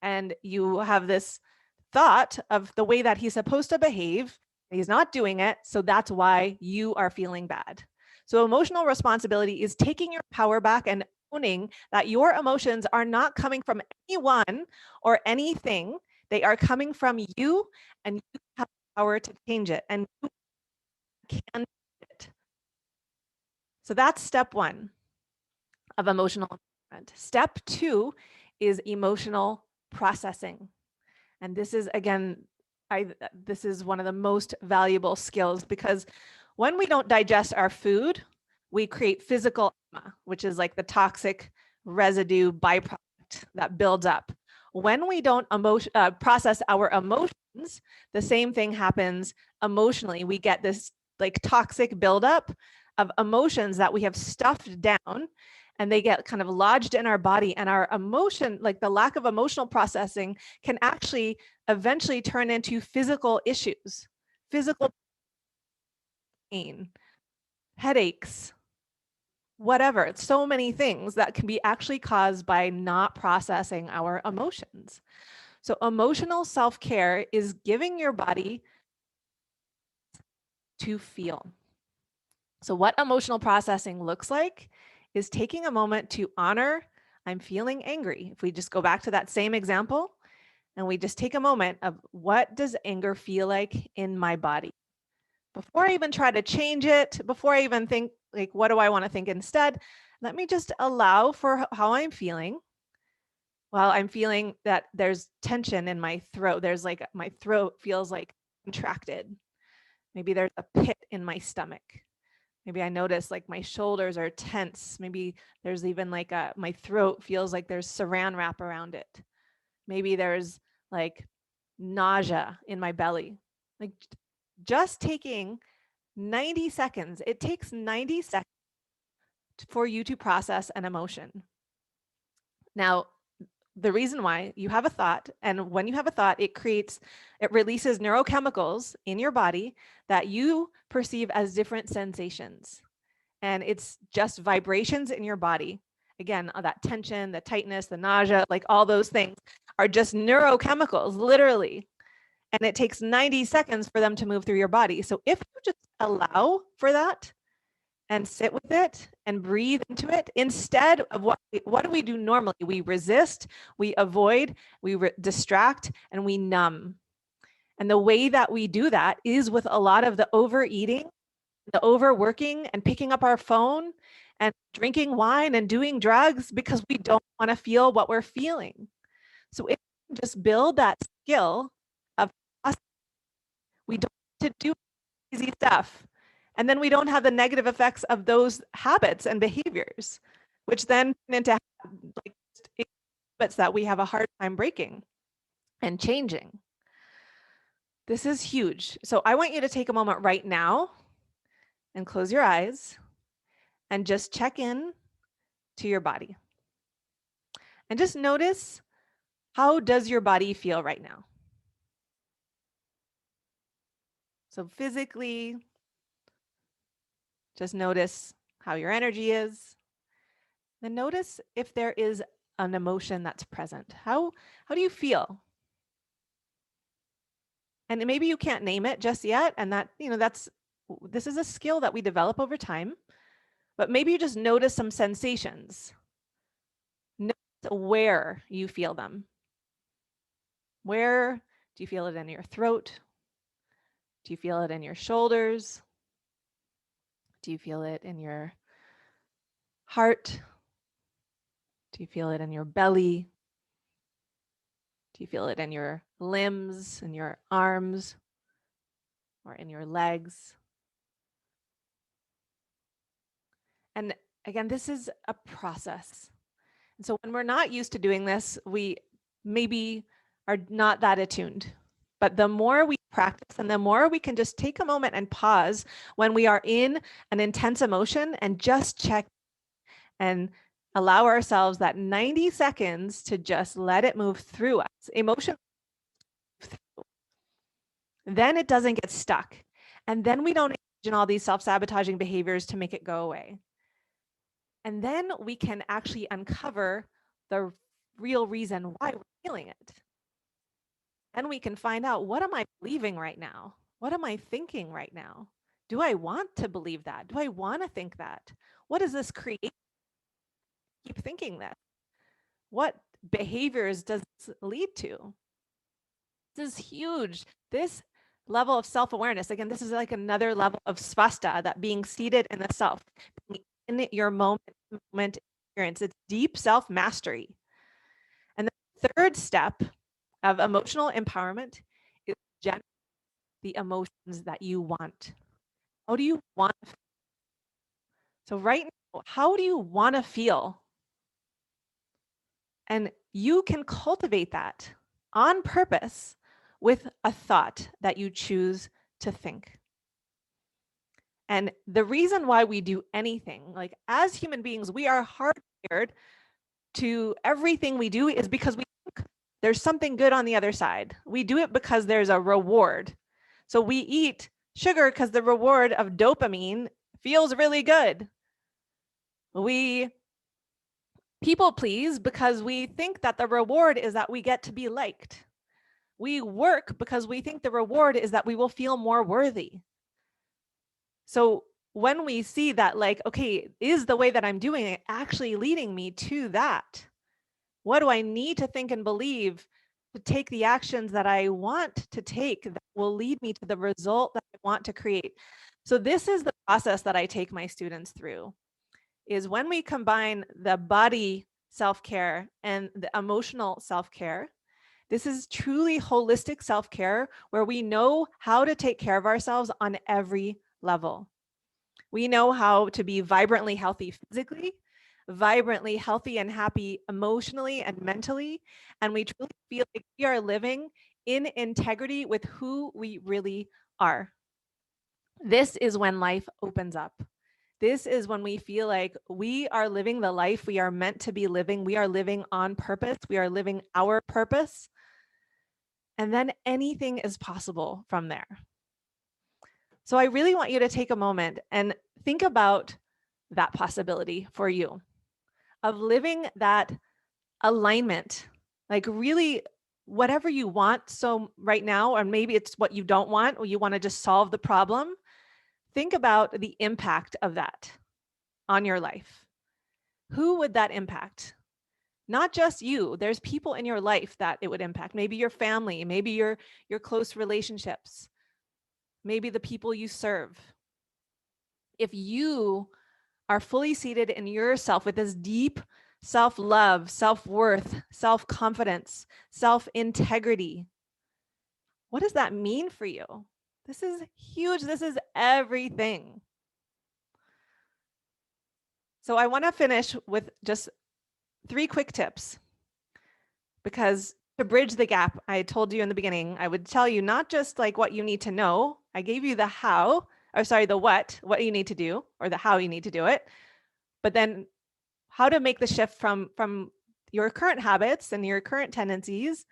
And you have this thought of the way that he's supposed to behave. He's not doing it. So that's why you are feeling bad. So emotional responsibility is taking your power back and owning that your emotions are not coming from anyone or anything. They are coming from you, and you have the power to change it, and you can change it. So that's step one of emotional empowerment. Step two is emotional processing. And this is, again, this is one of the most valuable skills, because when we don't digest our food, we create physical emma, which is like the toxic residue byproduct that builds up. When we don't process our emotions, the same thing happens emotionally. We get this like toxic buildup of emotions that we have stuffed down, and they get kind of lodged in our body, and our emotion, like the lack of emotional processing, can actually eventually turn into physical issues, physical pain, headaches, whatever. It's so many things that can be actually caused by not processing our emotions. So emotional self-care is giving your body to feel. So what emotional processing looks like is taking a moment to honor, I'm feeling angry. If we just go back to that same example and we just take a moment of, what does anger feel like in my body? Before I even try to change it, before I even think like, what do I want to think instead? Let me just allow for how I'm feeling. Well, I'm feeling that there's tension in my throat. There's like, my throat feels like contracted. Maybe there's a pit in my stomach. Maybe I notice like my shoulders are tense. Maybe there's even like my throat feels like there's saran wrap around it. Maybe there's like nausea in my belly. Like just taking 90 seconds. It takes 90 seconds for you to process an emotion. Now, the reason why, you have a thought, and when you have a thought, it releases neurochemicals in your body that you perceive as different sensations. And it's just vibrations in your body. Again, that tension, the tightness, the nausea, like all those things are just neurochemicals, literally. And it takes 90 seconds for them to move through your body. So if you just allow for that and sit with it and breathe into it instead of what do we do normally? We resist, we avoid, we distract, and we numb. And the way that we do that is with a lot of the overeating, the overworking, and picking up our phone and drinking wine and doing drugs because we don't want to feel what we're feeling. So if we just build that skill of us, we don't have to do easy stuff. And then we don't have the negative effects of those habits and behaviors, which then turn into like habits that we have a hard time breaking and changing. This is huge. So I want you to take a moment right now and close your eyes and just check in to your body. And just notice, how does your body feel right now? So physically, just notice how your energy is. Then notice if there is an emotion that's present. How do you feel? And maybe you can't name it just yet, and that, this is a skill that we develop over time, but maybe you just notice some sensations. Notice where you feel them. Where do you feel it in your throat? Do you feel it in your shoulders? Do you feel it in your heart? Do you feel it in your belly? Do you feel it in your limbs, in your arms, or in your legs? And again, this is a process. And so when we're not used to doing this, we maybe are not that attuned. But the more we practice and the more we can just take a moment and pause when we are in an intense emotion and just check and allow ourselves that 90 seconds to just let it move through us. Emotion, then it doesn't get stuck. And then we don't engage in all these self-sabotaging behaviors to make it go away. And then we can actually uncover the real reason why we're feeling it. And we can find out, what am I believing right now? What am I thinking right now? Do I want to believe that? Do I want to think that? What does this create? Keep thinking that. What behaviors does this lead to? This is huge. This level of self-awareness, again, this is like another level of svasta, that being seated in the self, being in your moment experience. It's deep self-mastery. And the third step of emotional empowerment is generate the emotions that you want. How do you want to feel? So right now, how do you want to feel? And you can cultivate that on purpose with a thought that you choose to think. And the reason why we do anything, like as human beings, we are hardwired to everything we do is because we think there's something good on the other side. We do it because there's a reward. So we eat sugar because the reward of dopamine feels really good. We people please because we think that the reward is that we get to be liked. We work because we think the reward is that we will feel more worthy. So when we see that, like, okay, is the way that I'm doing it actually leading me to that? What do I need to think and believe to take the actions that I want to take that will lead me to the result that I want to create? So this is the process that I take my students through, is when we combine the body self-care and the emotional self-care. This is truly holistic self-care where we know how to take care of ourselves on every level. We know how to be vibrantly healthy physically, vibrantly healthy and happy emotionally and mentally, and we truly feel like we are living in integrity with who we really are. This is when life opens up. This is when we feel like we are living the life we are meant to be living. We are living on purpose. We are living our purpose. And then anything is possible from there. So I really want you to take a moment and think about that possibility for you of living that alignment, like really whatever you want. So right now, or maybe it's what you don't want, or you want to just solve the problem. Think about the impact of that. on your life, who would that impact? Not just you. There's people in your life that it would impact. Maybe your family, maybe your close relationships, maybe the people you serve. If you are fully seated in yourself with this deep self-love, self-worth, self-confidence, self-integrity, what does that mean for you? This is huge. This is everything. So I want to finish with just 3 quick tips, because to bridge the gap, I told you in the beginning, I would tell you not just like what you need to know. I gave you the how, or sorry, the what you need to do, or the how you need to do it, but then how to make the shift from your current habits and your current tendencies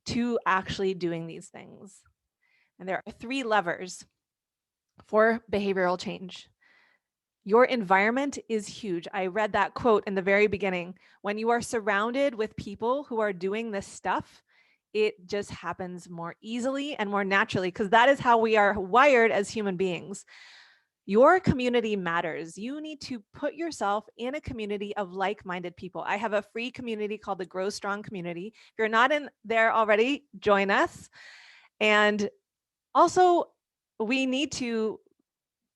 to actually doing these things. And there are 3 levers for behavioral change. Your environment is huge. I read that quote in the very beginning. When you are surrounded with people who are doing this stuff, it just happens more easily and more naturally, because that is how we are wired as human beings. Your community matters. You need to put yourself in a community of like-minded people. I have a free community called the Grow Strong community. If you're not in there already, join us. And also, we need to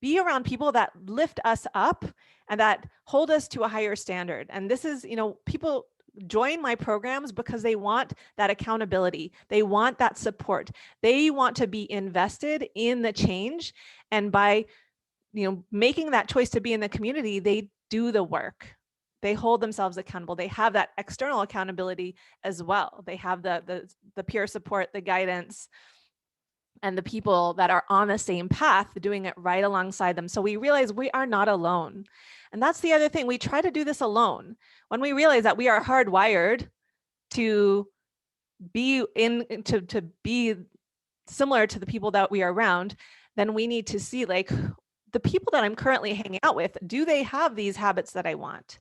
be around people that lift us up and that hold us to a higher standard. And this is, people join my programs because they want that accountability. They want that support. They want to be invested in the change. And by, making that choice to be in the community, they do the work. They hold themselves accountable. They have that external accountability as well. They have the peer support, the guidance, and the people that are on the same path doing it right alongside them. So we realize we are not alone. And that's the other thing. We try to do this alone. When we realize that we are hardwired to be to be similar to the people that we are around, then we need to see, like, the people that I'm currently hanging out with, do they have these habits that I want?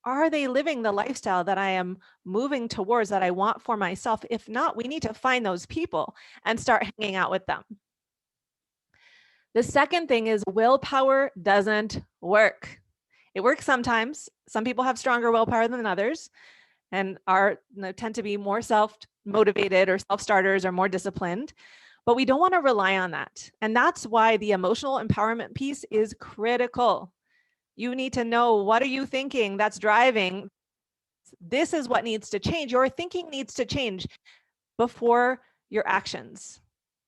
Are they living the lifestyle that I am moving towards, that I want for myself? If not, we need to find those people and start hanging out with them. The second thing is willpower doesn't work. It works sometimes. Some people have stronger willpower than others and tend to be more self-motivated or self-starters or more disciplined. But we don't want to rely on that. And that's why the emotional empowerment piece is critical. You need to know, what are you thinking that's driving? This is what needs to change. Your thinking needs to change before your actions.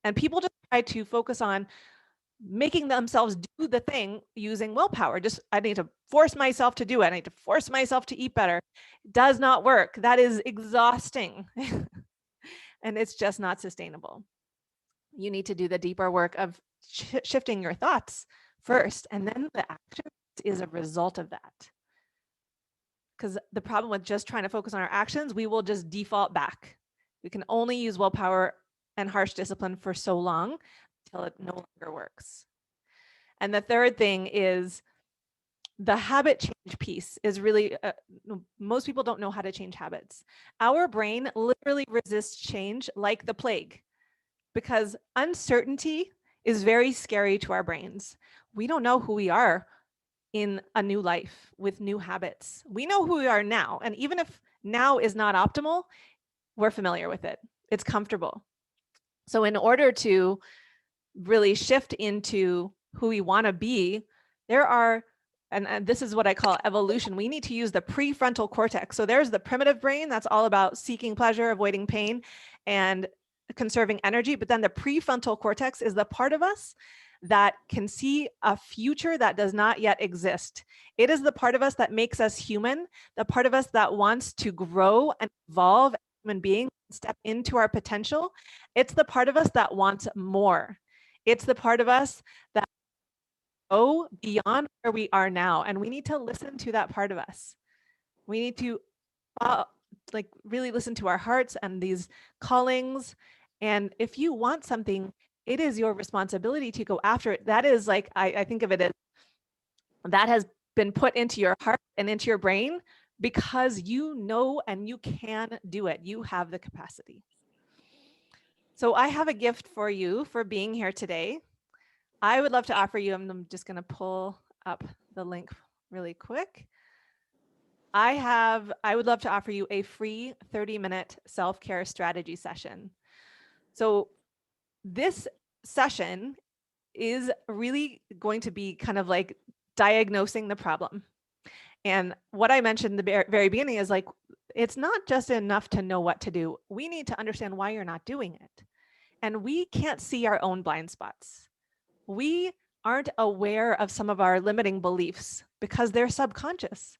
And people just try to focus on making themselves do the thing using willpower. Just, I need to force myself to do it. I need to force myself to eat better. It does not work. That is exhausting. And it's just not sustainable. You need to do the deeper work of shifting your thoughts first, and then the action is a result of that. Because the problem with just trying to focus on our actions, we will just default back. We can only use willpower and harsh discipline for so long until it no longer works. And the third thing is the habit change piece is really, most people don't know how to change habits. Our brain literally resists change like the plague, because uncertainty is very scary to our brains. We don't know who we are in a new life with new habits. We know who we are now. And even if now is not optimal, we're familiar with it. It's comfortable. So in order to really shift into who we want to be, there are, and this is what I call evolution, we need to use the prefrontal cortex. So there's the primitive brain that's all about seeking pleasure, avoiding pain, and conserving energy. But then the prefrontal cortex is the part of us that can see a future that does not yet exist. It is the part of us that makes us human, the part of us that wants to grow and evolve as human beings, step into our potential. It's the part of us that wants more. It's the part of us that go beyond where we are now. And we need to listen to that part of us. We need to really listen to our hearts and these callings. And if you want something, it is your responsibility to go after it. That is, like, I think of it as, that has been put into your heart and into your brain because you know and you can do it. You have the capacity. So I have a gift for you for being here today. I would love to offer you, I'm just going to pull up the link really quick. I would love to offer you a free 30-minute self-care strategy session. So this session is really going to be kind of like diagnosing the problem. And what I mentioned in the very beginning is like, it's not just enough to know what to do. We need to understand why you're not doing it. And we can't see our own blind spots. We aren't aware of some of our limiting beliefs because they're subconscious.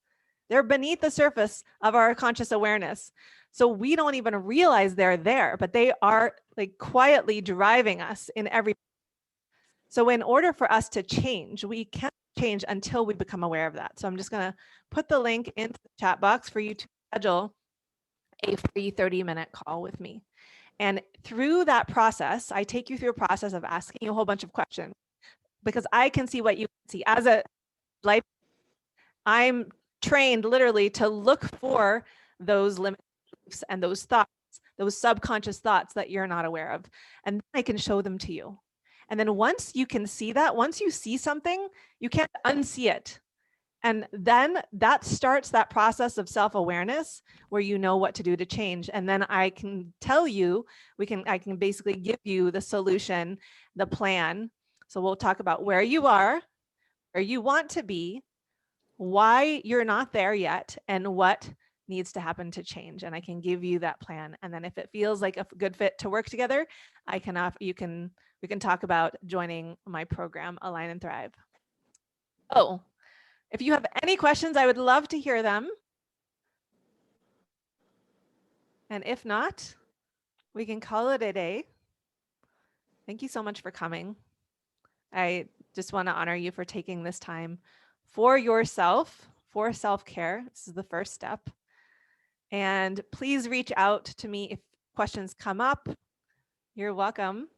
They're beneath the surface of our conscious awareness. So we don't even realize they're there, but they are like quietly driving us in every. So in order for us to change, we can't change until we become aware of that. So I'm just going to put the link into the chat box for you to schedule a free 30-minute call with me. And through that process, I take you through a process of asking you a whole bunch of questions because I can see what you can see. As a life, I'm trained literally to look for those limits and those thoughts, those subconscious thoughts that you're not aware of. And I can show them to you. And then once you can see that, once you see something, you can't unsee it. And then that starts that process of self-awareness where you know what to do to change. And then I can tell you, I can basically give you the solution, the plan. So we'll talk about where you are, where you want to be, why you're not there yet, and what needs to happen to change. And I can give you that plan. And then if it feels like a good fit to work together, we can talk about joining my program, Align and Thrive. Oh, if you have any questions, I would love to hear them. And if not, we can call it a day. Thank you so much for coming. I just want to honor you for taking this time for yourself, for self-care. This is the first step. And please reach out to me if questions come up. You're welcome.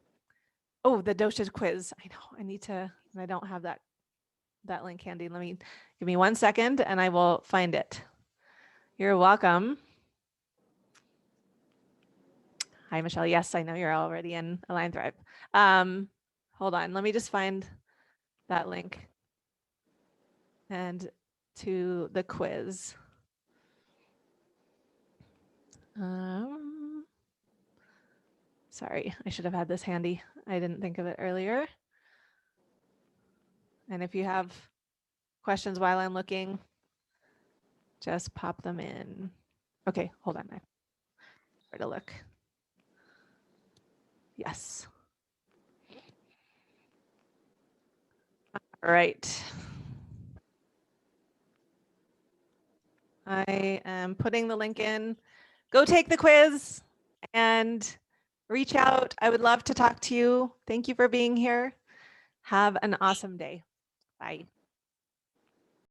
Oh, the dosha quiz. I know I don't have that link handy. Give me 1 second and I will find it. You're welcome. Hi, Michelle. Yes, I know you're already in Align Thrive. Hold on. Let me just find that link and to the quiz. Sorry, I should have had this handy. I didn't think of it earlier. And if you have questions while I'm looking, just pop them in. Okay, hold on. Where to look? Yes. All right. I am putting the link in. Go take the quiz and reach out. I would love to talk to you. Thank you for being here. Have an awesome day. Bye.